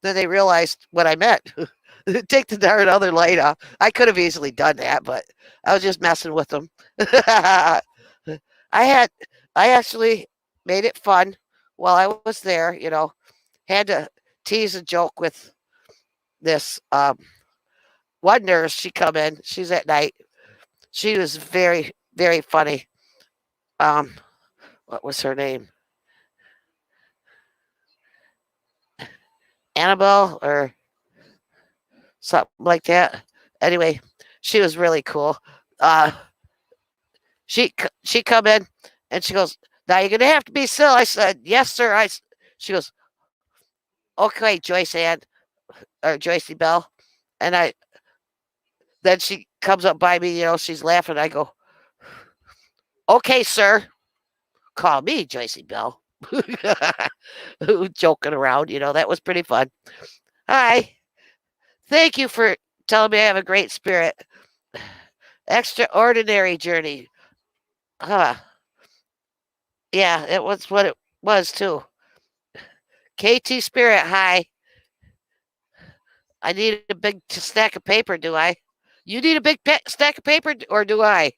Then they realized what I meant. Take the darn other light off. I could have easily done that, but I was just messing with them. I actually made it fun while I was there, had to tease a joke with this one nurse. She come in, she's at night. She was very, very funny. What was her name? Annabelle or something like that. Anyway, she was really cool. She come in and she goes, "Now you're gonna have to be still." I said, "Yes, sir." She goes, "Okay, Joyce Ann or Joycey Bell," and then she comes up by me. She's laughing. I go, "Okay, sir. Call me Joycey Bell." Joking around, that was pretty fun. Hi. Thank you for telling me I have a great spirit. Extraordinary journey. Huh. Yeah, it was what it was too. KT Spirit, hi. I need a big stack of paper, do I? You need a big stack of paper, or do I?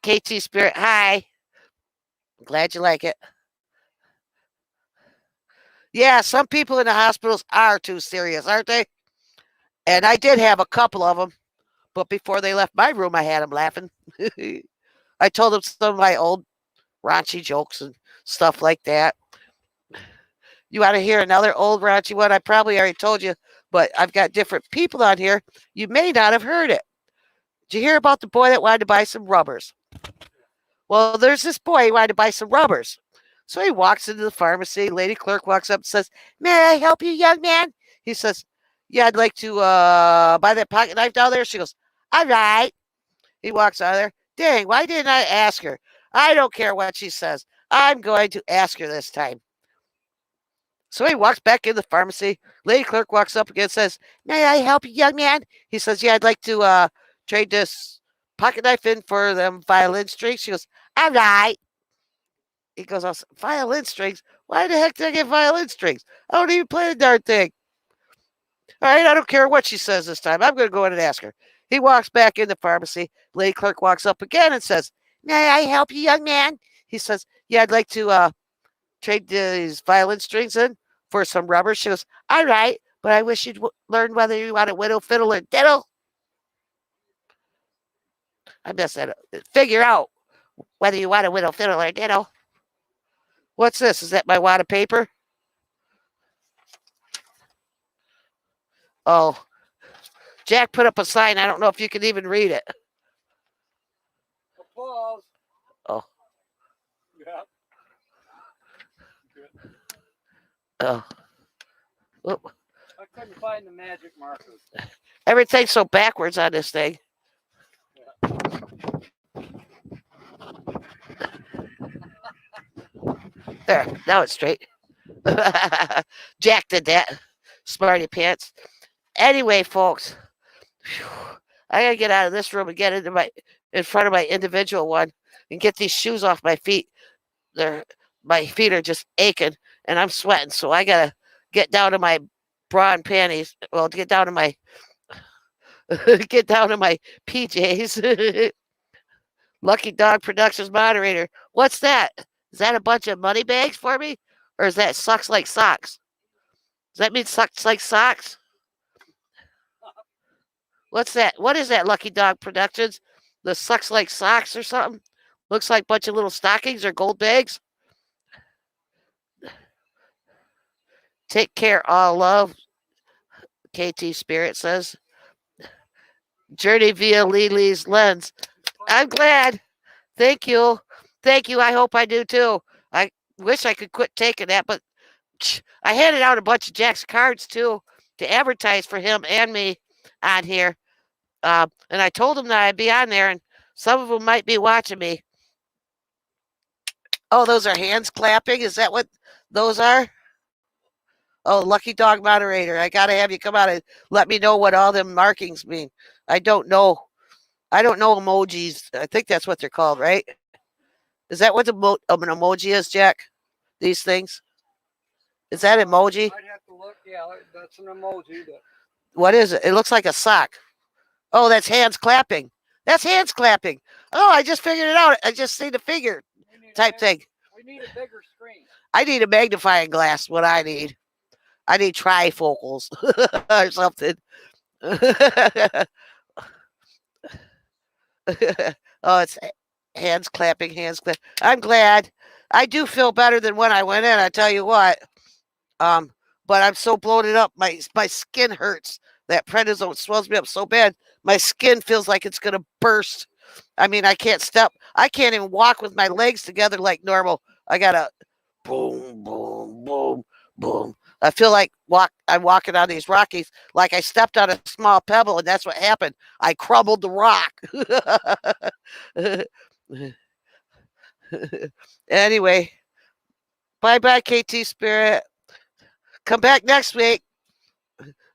KT Spirit, hi. Glad you like it. Yeah, some people in the hospitals are too serious, aren't they? And I did have a couple of them, but before they left my room, I had them laughing. I told them some of my old raunchy jokes and stuff like that. You want to hear another old raunchy one? I probably already told you, but I've got different people on here. You may not have heard it. Did you hear about the boy that wanted to buy some rubbers? Well, there's this boy who wanted to buy some rubbers. So he walks into the pharmacy. Lady clerk walks up and says, "May I help you, young man?" He says, "Yeah, I'd like to buy that pocket knife down there." She goes, "All right." He walks out of there. Dang, why didn't I ask her? I don't care what she says. I'm going to ask her this time. So he walks back in the pharmacy. Lady clerk walks up again and says, "May I help you, young man?" He says, "Yeah, I'd like to trade this pocket knife in for them violin strings." She goes, "All right." He goes, "Violin strings? Why the heck did I get violin strings? I don't even play the darn thing." All right, I don't care what she says this time. I'm going to go in and ask her. He walks back in the pharmacy. Lady clerk walks up again and says, "May I help you, young man?" He says, "Yeah, I'd like to trade these violin strings in for some rubber." She goes, "All right, but I wish you'd learn whether you want a widow, fiddle, or diddle." I'm just going to figure out whether you want a widow, fiddle, or diddle. What's this? Is that my wad of paper? Oh, Jack put up a sign. I don't know if you can even read it. Applause. Oh. Yeah. Oh. Whoop. I couldn't find the magic markers. Everything's so backwards on this thing. There, now it's straight. Jack did that. Smarty pants. Anyway, folks, I gotta get out of this room and get in front of my individual one and get these shoes off my feet. My feet are just aching and I'm sweating, so I gotta get down to my bra and panties. Well, to get down to my PJs. Lucky Dog Productions moderator. What's that? Is that a bunch of money bags for me? Or is that sucks like socks? Does that mean sucks like socks? What's that? What is that, Lucky Dog Productions? The sucks like socks or something? Looks like a bunch of little stockings or gold bags. Take care, all love. KT Spirit says. Journey via Lily's lens. I'm glad. Thank you. Thank you. I hope I do too. I wish I could quit taking that, but I handed out a bunch of Jack's cards too to advertise for him and me on here. And I told him that I'd be on there, and some of them might be watching me. Oh, those are hands clapping? Is that what those are? Oh, Lucky Dog moderator. I got to have you come out and let me know what all them markings mean. I don't know. I don't know emojis. I think that's what they're called, right? Is that what an emoji is, Jack? These things? Is that emoji? I'd have to look. Yeah, that's an emoji. What is it? It looks like a sock. Oh, that's hands clapping. That's hands clapping. Oh, I just figured it out. I just see the figure type thing. We need a bigger screen. I need a magnifying glass. What I need trifocals or something. Oh, it's hands clapping, hands clapping. I'm glad. I do feel better than when I went in. I tell you what. But I'm so bloated up. My skin hurts. That prednisone swells me up so bad. My skin feels like it's gonna burst. I mean, I can't step. I can't even walk with my legs together like normal. I gotta boom, boom, boom, boom. I feel like I'm walking on these Rockies like I stepped on a small pebble, and that's what happened. I crumbled the rock. Anyway, bye-bye, KT Spirit. Come back next week.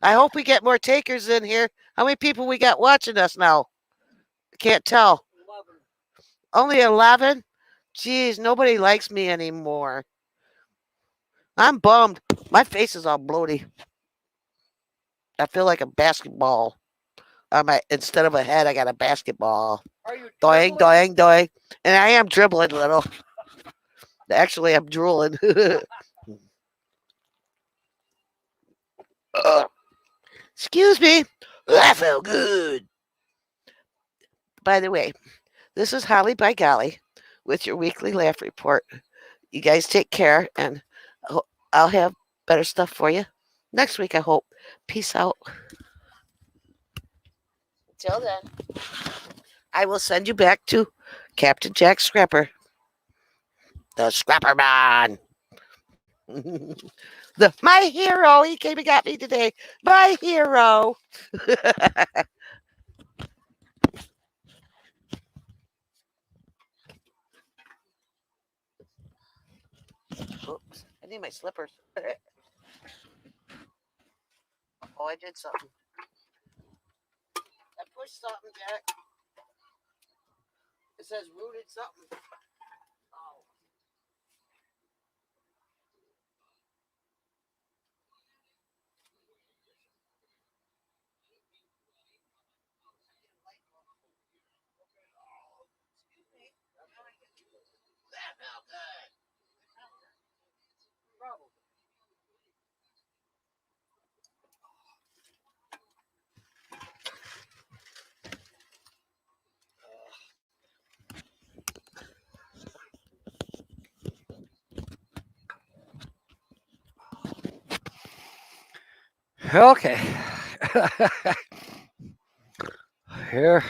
I hope we get more takers in here. How many people we got watching us now? I can't tell. 11. Only 11? Jeez, nobody likes me anymore. I'm bummed. My face is all bloaty. I feel like a basketball. instead of a head, I got a basketball. Are you Doing, dribbling? doing, doing. And I am dribbling a little. Actually, I'm drooling. Excuse me. That felt good. By the way, this is Holly by Golly with your weekly laugh report. You guys take care, and I'll have better stuff for you next week, I hope. Peace out. Till then, I will send you back to Captain Jack Scrapper, the Scrapper Man. My hero. He came and got me today. My hero. Oops. I need my slippers. Oh, I did something. I pushed something, Jack. It says rooted something. Oh. That felt good. Probably. Okay. Here,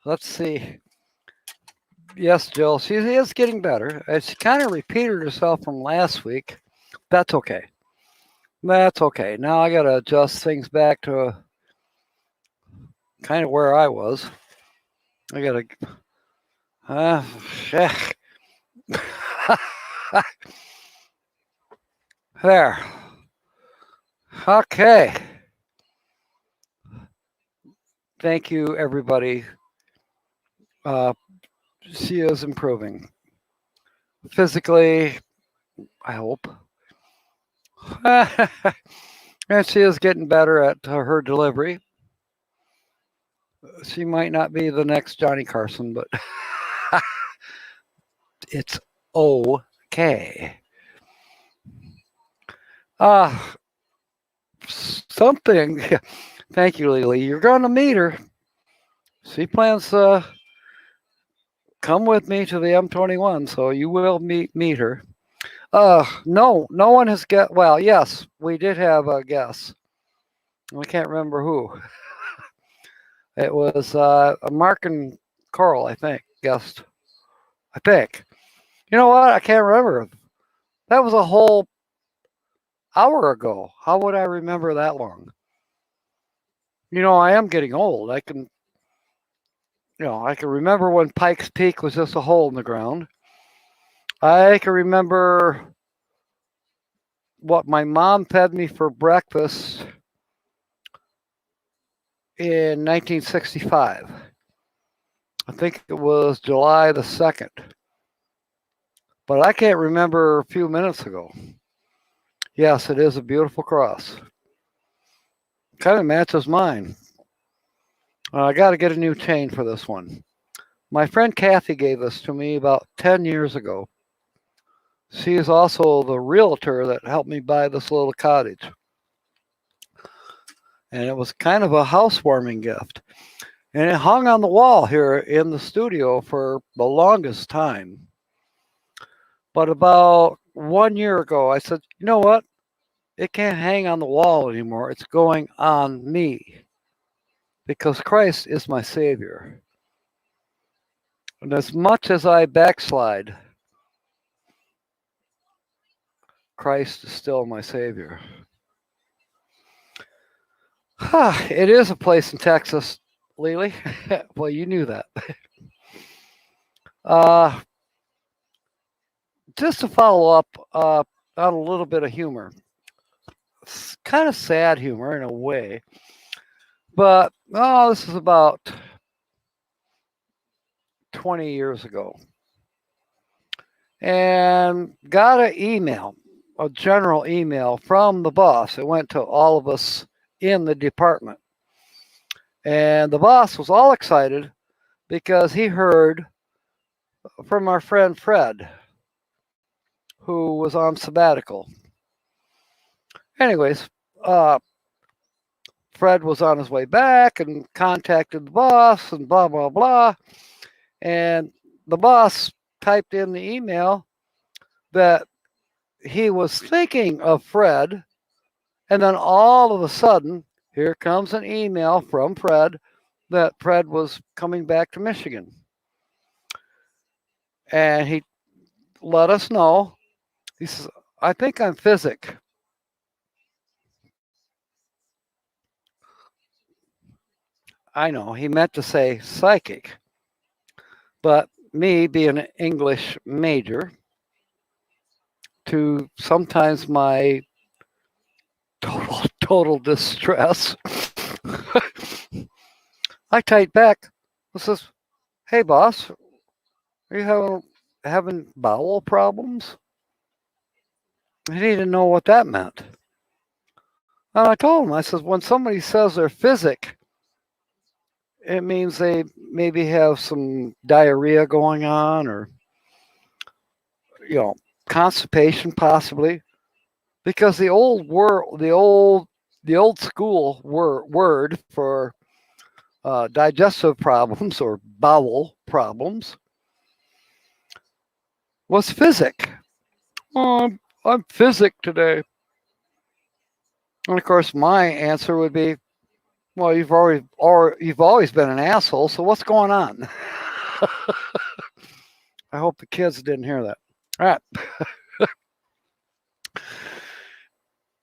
let's see. Yes, Jill, she is getting better. She kind of repeated herself from last week. That's okay. That's okay. Now I got to adjust things back to kind of where I was. I got to. There. Okay. Thank you, everybody. She is improving. Physically, I hope. And she is getting better at her delivery. She might not be the next Johnny Carson, but it's okay. Something. Thank you, Lily. You're going to meet her. She plans to come with me to the M21, so you will meet her. No one has well, yes, we did have a guess. I can't remember who. It was Mark and Carl, I think, guessed. I think. You know what? I can't remember. That was a whole hour ago. How would I remember that long? I am getting old. I can remember when Pikes Peak was just a hole in the ground. I can remember what my mom fed me for breakfast in 1965. I think it was July the 2nd. But I can't remember a few minutes ago. Yes, it is a beautiful cross. Kind of matches mine. I got to get a new chain for this one. My friend Kathy gave this to me about 10 years ago. She is also the realtor that helped me buy this little cottage. And it was kind of a housewarming gift. And it hung on the wall here in the studio for the longest time. But about 1 year ago, I said, you know what? It can't hang on the wall anymore. It's going on me. Because Christ is my Savior. And as much as I backslide, Christ is still my Savior. It is a place in Texas, Lily. Well, you knew that. Just to follow up on a little bit of humor. It's kind of sad humor in a way. But, this is about 20 years ago. And got an email, a general email from the boss. It went to all of us in the department. And the boss was all excited because he heard from our friend Fred, who was on sabbatical. Anyways, Fred was on his way back and contacted the boss and blah, blah, blah. And the boss typed in the email that he was thinking of Fred. And then all of a sudden, here comes an email from Fred that Fred was coming back to Michigan. And he let us know. He says, I think I'm physic. I know, he meant to say psychic. But me being an English major, to sometimes my total distress, I typed back, I says, hey boss, are you having bowel problems? He didn't know what that meant. And I told him, I says, when somebody says they're physic, it means they maybe have some diarrhea going on, or constipation possibly, because the old school word for digestive problems or bowel problems was physic. Oh, I'm physic today. And of course, my answer would be, well, you've always been an asshole. So what's going on? I hope the kids didn't hear that. All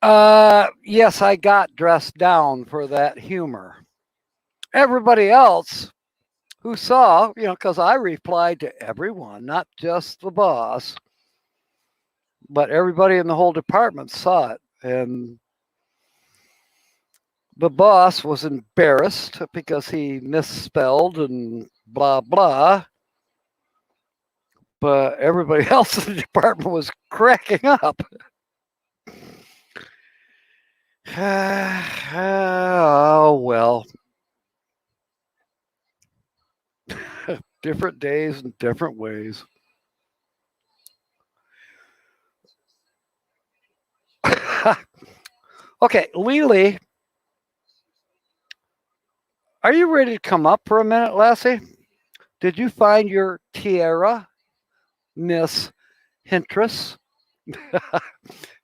right. Yes, I got dressed down for that humor. Everybody else who saw, because I replied to everyone, not just the boss, but everybody in the whole department saw it. And the boss was embarrassed because he misspelled and blah, blah. But everybody else in the department was cracking up. Oh, well. Different days and different ways. Okay, Lily, are you ready to come up for a minute, Lassie? Did you find your tiara, Miss Hintress?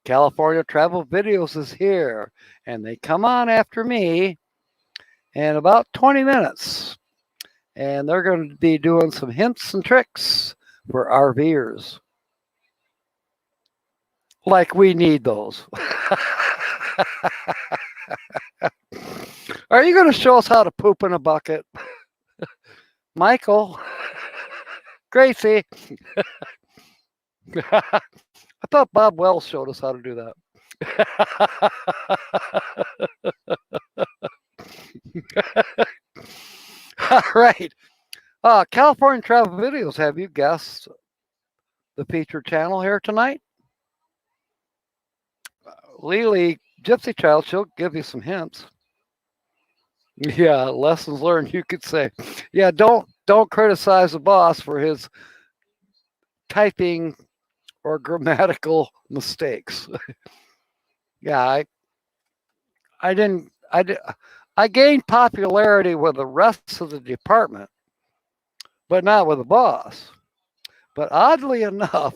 California Travel Videos is here, and they come on after me in about 20 minutes. And they're going to be doing some hints and tricks for RVers. Like we need those. Are you going to show us how to poop in a bucket? Michael? Gracie? I thought Bob Wells showed us how to do that. All right. California Travel Videos, have you guessed the featured channel here tonight? Lily, Gypsy Child, she'll give you some hints. Yeah, lessons learned, you could say. Yeah, don't criticize the boss for his typing or grammatical mistakes. Yeah, I gained popularity with the rest of the department, but not with the boss. But oddly enough,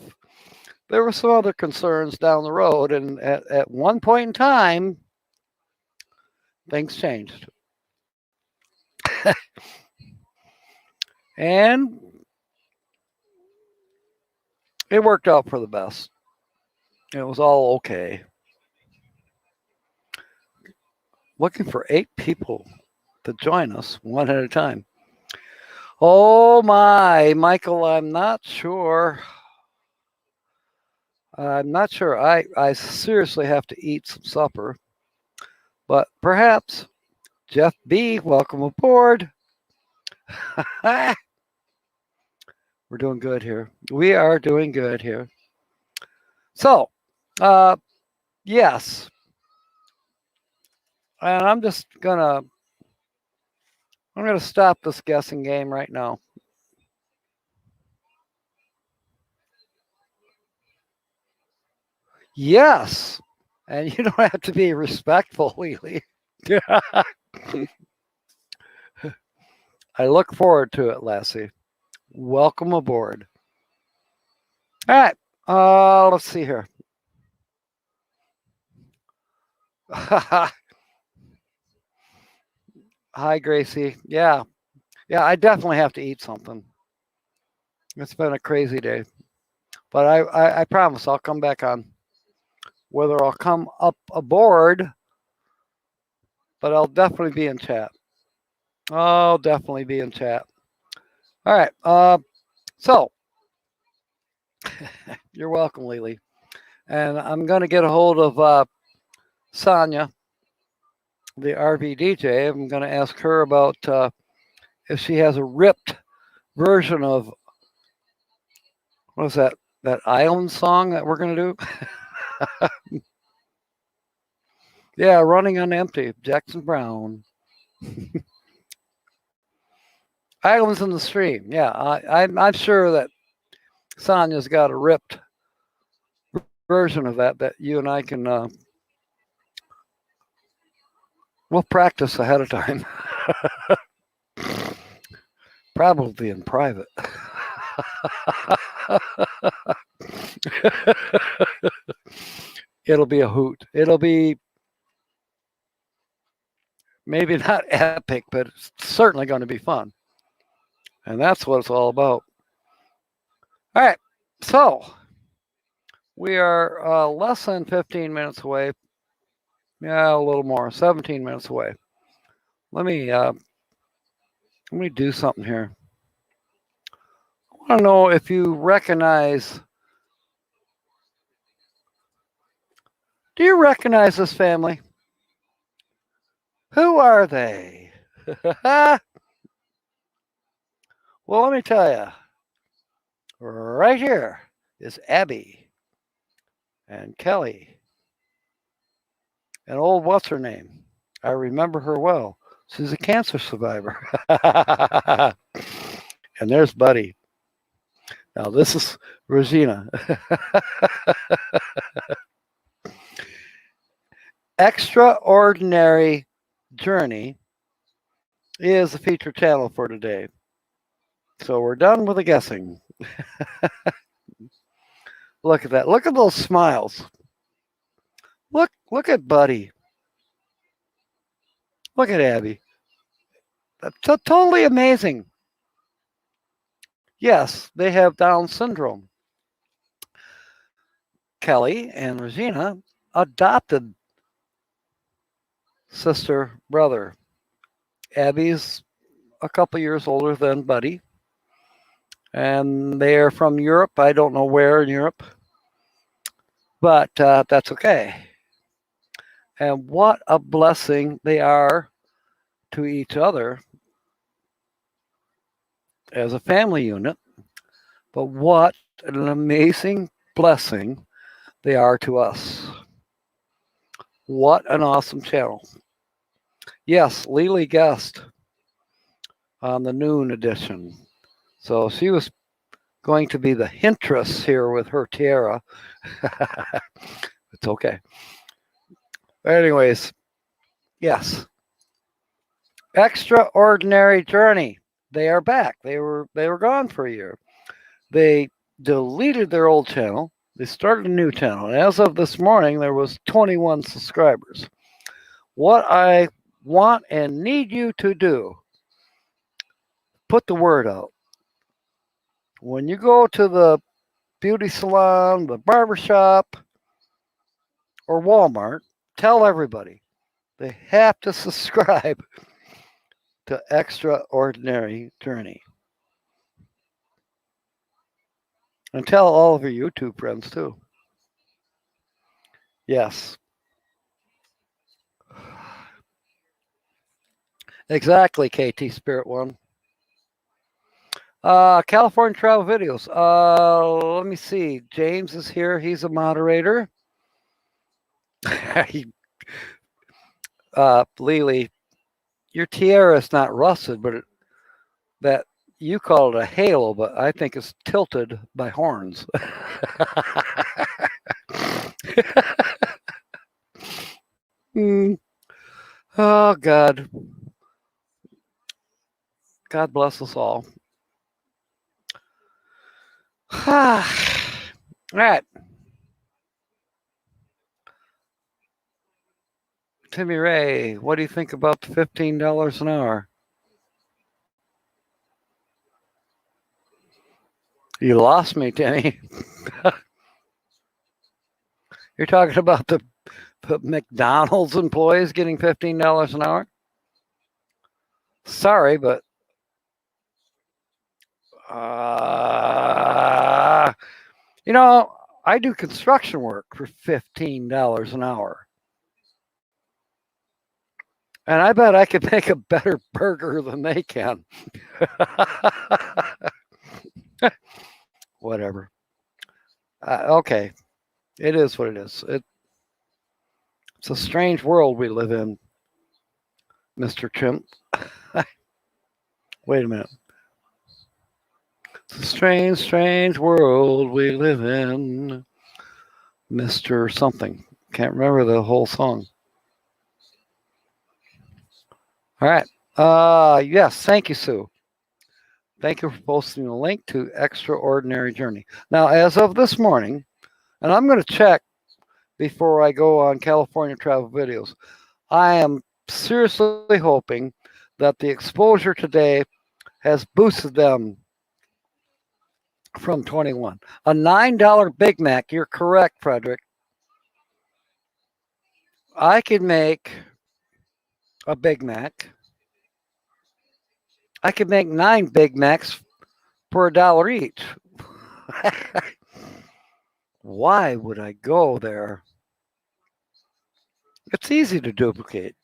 there were some other concerns down the road, and at one point in time, things changed. And it worked out for the best. It was all okay. Looking for 8 people to join us one at a time. Oh my, Michael, I'm not sure. I seriously have to eat some supper. But perhaps. Jeff B., welcome aboard. We're doing good here. We are doing good here. So, yes. And I'm just going to I'm going to stop this guessing game right now. Yes. And you don't have to be respectful, Wiley. I look forward to it, Lassie. Welcome aboard. All right. Let's see here. Hi, Gracie. Yeah. Yeah, I definitely have to eat something. It's been a crazy day. But I promise I'll come back on. Whether I'll come up aboard, but I'll definitely be in chat. I'll definitely be in chat. All right. So you're welcome, Lily. And I'm going to get a hold of Sonia, the RV DJ. I'm going to ask her about if she has a ripped version of, what is that island song that we're going to do? Yeah, Running on Empty, Jackson Brown. Islands in the Stream. Yeah, I'm sure that Sonia's got a ripped version of that you and I can, we'll practice ahead of time. Probably in private. It'll be a hoot. It'll be maybe not epic, but it's certainly going to be fun. And that's what it's all about. All right. So we are less than 15 minutes away. Yeah, a little more, 17 minutes away. Let me do something here. I want to know if you recognize. Do you recognize this family? Who are they? Well, let me tell you. Right here is Abby and Kelly and old what's her name? I remember her well. She's a cancer survivor. And there's Buddy. Now this is Regina. Extraordinary Journey is the feature channel for today. So we're done with the guessing. Look at that. Look at those smiles. Look at Buddy. Look at Abby. That's totally amazing. Yes, they have Down syndrome. Kelly and Regina adopted sister, brother. Abby's a couple years older than Buddy. And they are from Europe. I don't know where in Europe. But that's okay. And what a blessing they are to each other as a family unit. But what an amazing blessing they are to us. What an awesome channel. Yes, Lily guessed on the noon edition. So she was going to be the hintress here with her tiara. It's okay. But anyways, yes. Extraordinary Journey. They are back. They were gone for a year. They deleted their old channel. They started a new channel. And as of this morning, there was 21 subscribers. What I want and need you to do, put the word out. When you go to the beauty salon, the barbershop, or Walmart, tell everybody they have to subscribe to Extraordinary Journey. And tell all of your YouTube friends too. Yes. Exactly, KT Spirit One. California Travel Videos. Let me see. James is here. He's a moderator. Lily your tiara is not rusted, but that you call it a halo, but I think it's tilted by horns. Hmm. Oh God, God bless us all. All right, Timmy Ray, what do you think about the $15 an hour? You lost me, Timmy. You're talking about the McDonald's employees getting $15 an hour? Sorry, but you know, I do construction work for $15 an hour. And I bet I could make a better burger than they can. Whatever. Okay. It is what it is. It's a strange world we live in, Mr. Chimp. Wait a minute. It's a strange, strange world we live in, Mr. Something. Can't remember the whole song. All right. Yes, thank you, Sue. Thank you for posting a link to Extraordinary Journey. Now, as of this morning, and I'm going to check before I go on California travel videos, I am seriously hoping that the exposure today has boosted them from 21. A $9 Big Mac, you're correct, Frederick. I could make a Big Mac. I could make 9 Big Macs for $1 each. Why would I go there? It's easy to duplicate.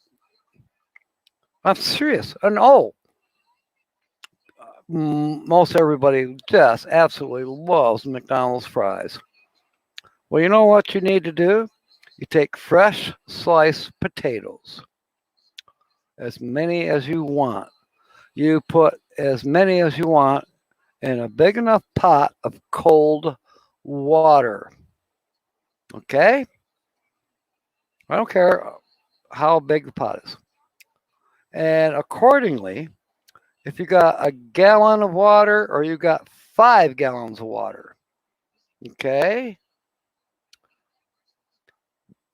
I'm serious. And most everybody just absolutely loves McDonald's fries. Well, you know what you need to do? You take fresh sliced potatoes, as many as you want. You put as many as you want in a big enough pot of cold water. Okay? I don't care how big the pot is. And accordingly, if you got a gallon of water or you got 5 gallons of water, okay?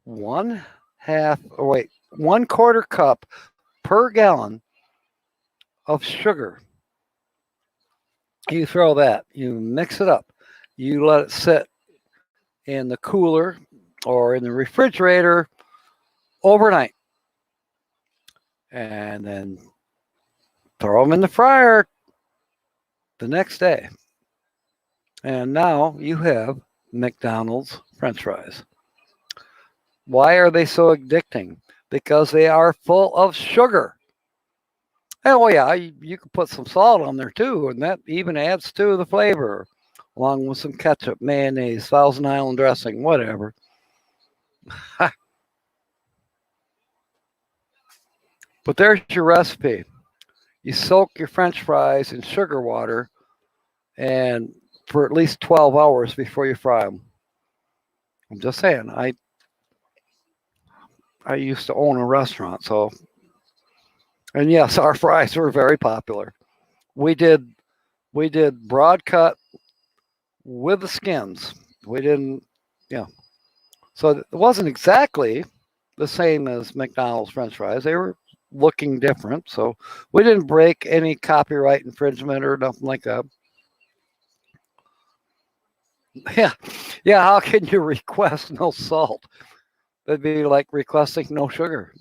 1/4 cup per gallon of sugar. You throw that, you mix it up, you let it sit in the cooler or in the refrigerator overnight, and then throw them in the fryer the next day. And now you have McDonald's French fries. Why are they so addicting? Because they are full of sugar. Oh yeah, you can put some salt on there too, and that even adds to the flavor, along with some ketchup, mayonnaise, Thousand Island dressing, whatever. But there's your recipe. You soak your French fries in sugar water, and for at least 12 hours before you fry them. I'm just saying. I used to own a restaurant, so, and yes, our fries were very popular. We did broad cut with the skins. We didn't, So it wasn't exactly the same as McDonald's French fries. They were looking different, so we didn't break any copyright infringement or nothing like that. Yeah. How can you request no salt? That'd be like requesting no sugar.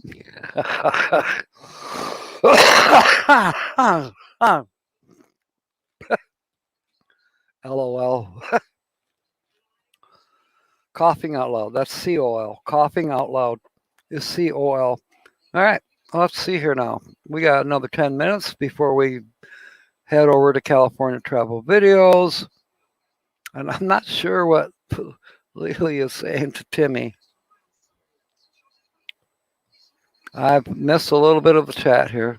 LOL. Coughing out loud. That's COL. Coughing out loud is COL. All right. Let's see here now. We got another 10 minutes before we head over to California travel videos. And I'm not sure what Lily is saying to Timmy. I've missed a little bit of the chat here.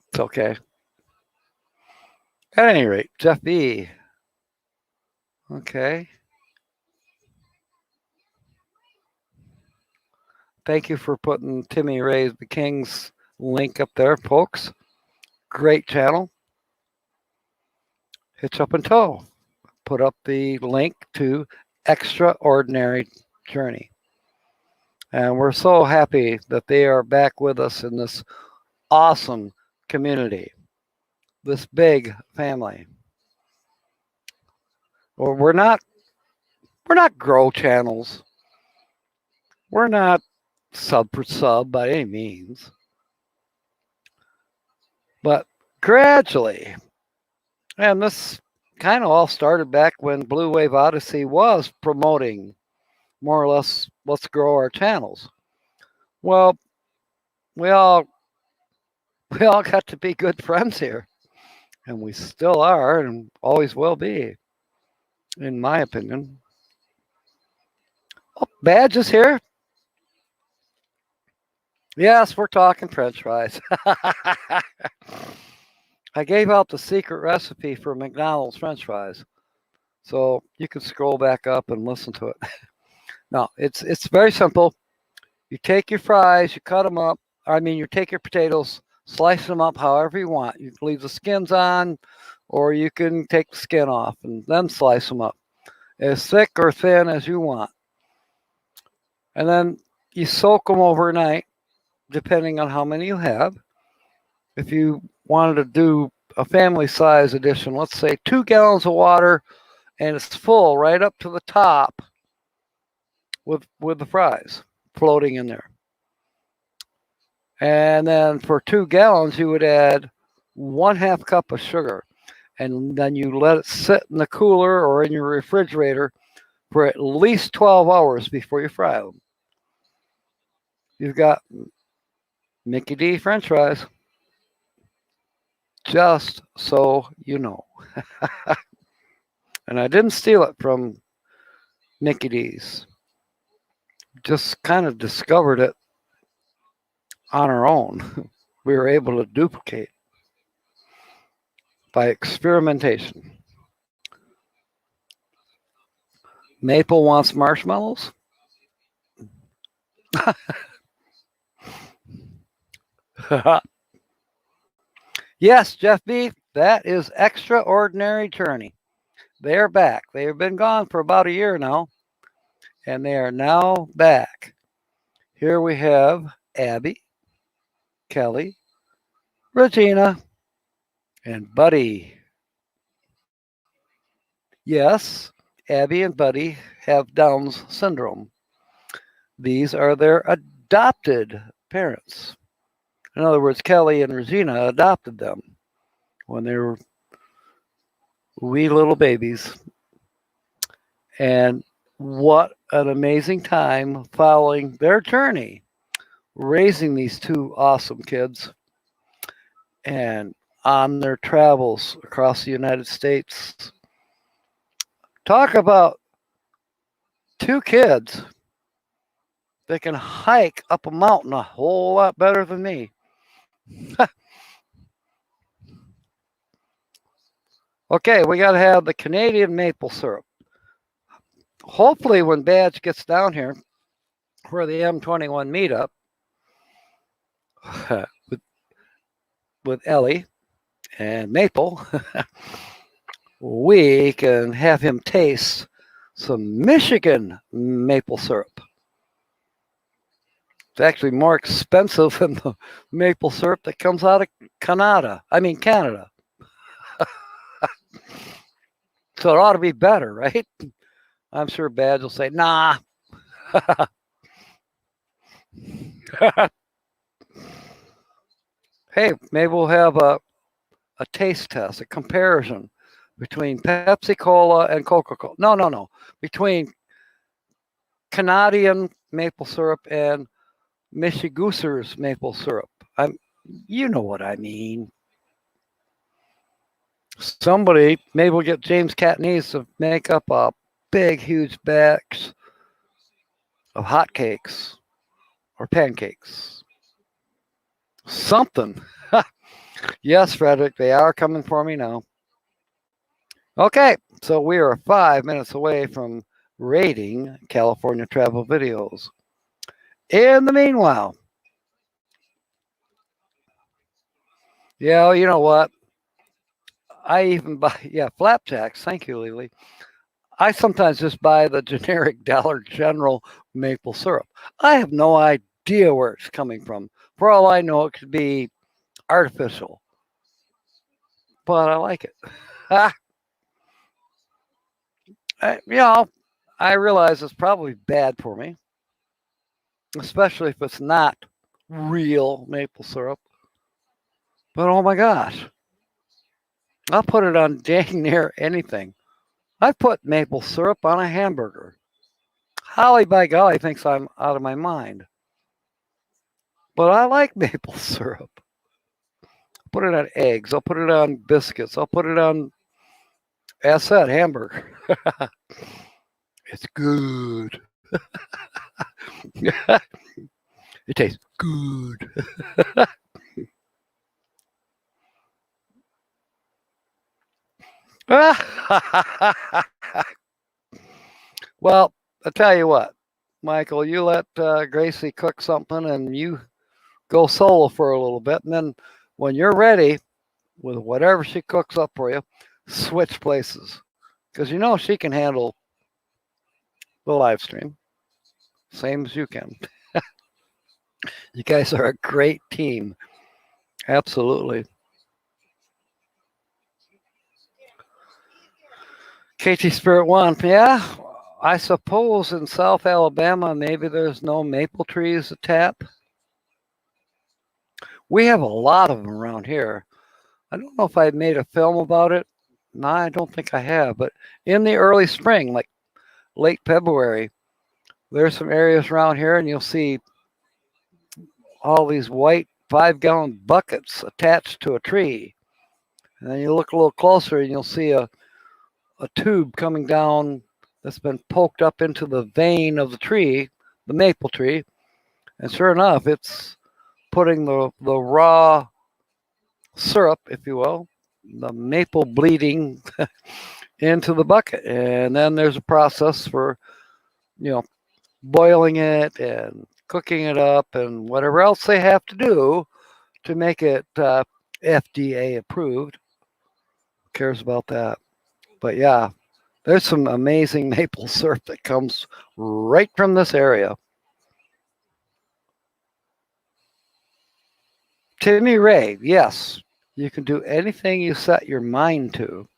It's okay. At any rate, Jeff B. Okay. Thank you for putting Timmy Ray's The King's link up there, folks. Great channel. HitchUpAndTow put up the link to Extraordinary Journey. And we're so happy that they are back with us in this awesome community, this big family. Well, we're not grow channels. We're not sub for sub by any means. But gradually, and this kind of all started back when Blue Wave Odyssey was promoting more or less, let's grow our channels. Well, we all got to be good friends here, and we still are and always will be, in my opinion. Oh, Badge is here. Yes, we're talking French fries. I gave out the secret recipe for McDonald's French fries, so you can scroll back up and listen to it. No, it's very simple. You take your fries, you cut them up. You take your potatoes, slice them up however you want. You can leave the skins on, or you can take the skin off and then slice them up as thick or thin as you want. And then you soak them overnight, depending on how many you have. If you wanted to do a family size edition, let's say 2 gallons of water, and it's full right up to the top with the fries floating in there. And then for 2 gallons, you would add 1/2 cup of sugar. And then you let it sit in the cooler or in your refrigerator for at least 12 hours before you fry them. You've got Mickey D French fries. Just so you know. And I didn't steal it from Mickey D's. Just kind of discovered it on our own. We were able to duplicate by experimentation. Maple wants marshmallows. Yes, Jeff B., that is Extraordinary Journey. They are back. They have been gone for about a year now, and they are now back. Here we have Abby, Kelly, Regina, and Buddy. Yes, Abby and Buddy have Down's syndrome. These are their adopted parents. In other words, Kelly and Regina adopted them when they were wee little babies. And what an amazing time following their journey, raising these 2 awesome kids, and on their travels across the United States. Talk about 2 kids that can hike up a mountain a whole lot better than me. Okay, we got to have the Canadian maple syrup. Hopefully when Badge gets down here for the M21 meetup with Ellie and Maple, we can have him taste some Michigan maple syrup. It's actually more expensive than the maple syrup that comes out of Canada. So it ought to be better, right? I'm sure Badge will say, nah. Hey, maybe we'll have a taste test, a comparison between Pepsi Cola and Coca-Cola. No. Between Canadian maple syrup and Michigoozer's maple syrup. You know what I mean. Somebody, maybe we'll get James Catnese to make up a big, huge batch of hotcakes or pancakes. Something. Yes, Frederick, they are coming for me now. Okay, so we are 5 minutes away from rating California travel videos. In the meanwhile, yeah, you know what? I even buy, flapjacks. Thank you, Lily. I sometimes just buy the generic Dollar General maple syrup. I have no idea where it's coming from. For all I know, it could be artificial, but I like it. I realize it's probably bad for me, especially if it's not real maple syrup. But oh my gosh, I'll put it on dang near anything. I've put maple syrup on a hamburger. Holly, by golly, thinks I'm out of my mind. But I like maple syrup. I'll put it on eggs. I'll put it on biscuits. I'll put it on, as said, hamburger. It's good. It tastes good. Well, I'll tell you what, Michael, you let Gracie cook something and you go solo for a little bit. And then when you're ready with whatever she cooks up for you, switch places. Because you know she can handle the live stream, same as you can. You guys are a great team. Absolutely. KT Spirit One, yeah. I suppose in South Alabama, maybe there's no maple trees to tap. We have a lot of them around here. I don't know if I made a film about it. No, I don't think I have. But in the early spring, like late February, there's some areas around here, and you'll see all these white 5-gallon buckets attached to a tree. And then you look a little closer, and you'll see a tube coming down that's been poked up into the vein of the tree, the maple tree. And sure enough, it's putting the raw syrup, if you will, the maple bleeding into the bucket. And then there's a process for, boiling it and cooking it up and whatever else they have to do to make it FDA approved. Who cares about that? But yeah, there's some amazing maple syrup that comes right from this area. Timmy Ray, yes, you can do anything you set your mind to.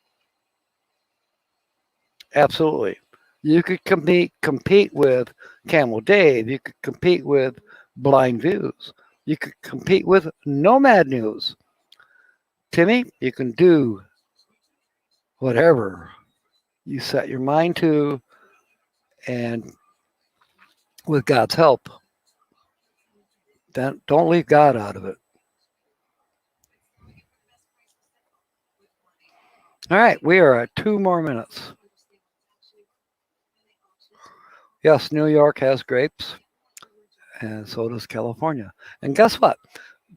Absolutely. You could compete with Camel Dave. You could compete with Blind Views. You could compete with Nomad News. Timmy, you can do whatever you set your mind to, and with God's help, then don't leave God out of it. All right, we are at 2 more minutes. Yes, New York has grapes, and so does California. And guess what?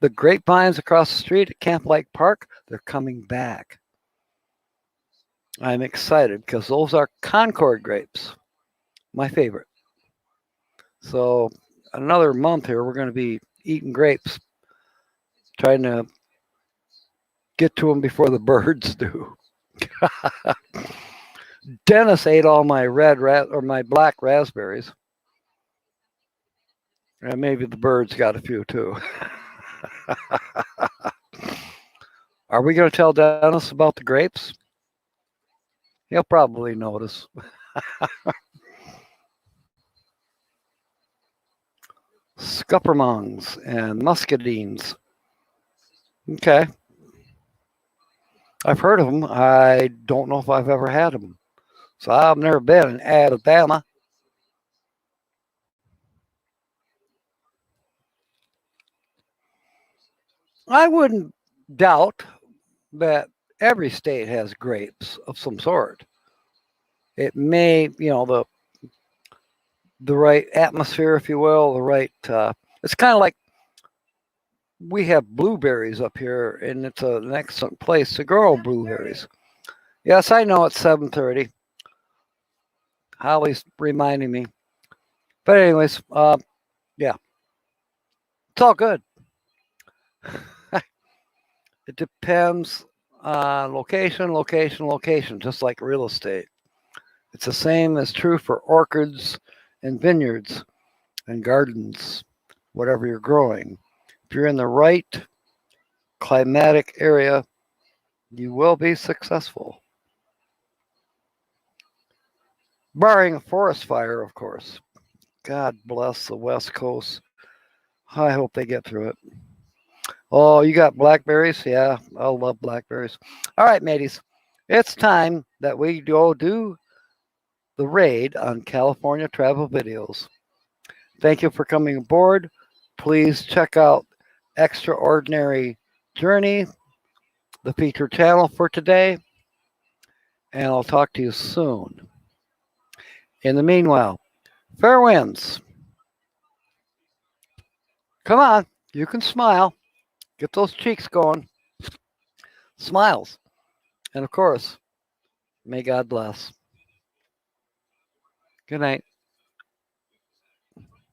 The grapevines across the street at Camp Lake Park, they're coming back. I'm excited because those are Concord grapes, my favorite. So another month here, we're going to be eating grapes, trying to get to them before the birds do. Dennis ate all my my black raspberries. And maybe the birds got a few too. Are we going to tell Dennis about the grapes? He'll probably notice. Scuppermongs and muscadines. Okay. I've heard of them. I don't know if I've ever had them. So I've never been in Alabama. I wouldn't doubt that every state has grapes of some sort. It may, the right atmosphere, if you will, the right. It's kind of like we have blueberries up here, and it's an excellent place to grow blueberries. Yes, I know it's 7:30. Holly's reminding me. But anyways, yeah, it's all good. It depends on location, just like real estate. It's the same as true for orchards and vineyards and gardens, whatever you're growing. If you're in the right climatic area, you will be successful. Barring a forest fire, of course. God bless the West Coast. I hope they get through it. Oh, you got blackberries? Yeah, I love blackberries. All right, mateys. It's time that we go do the raid on California travel videos. Thank you for coming aboard. Please check out Extraordinary Journey, the feature channel for today, and I'll talk to you soon. In the meanwhile, fair winds. Come on, you can smile. Get those cheeks going. Smiles. And of course, may God bless. Good night.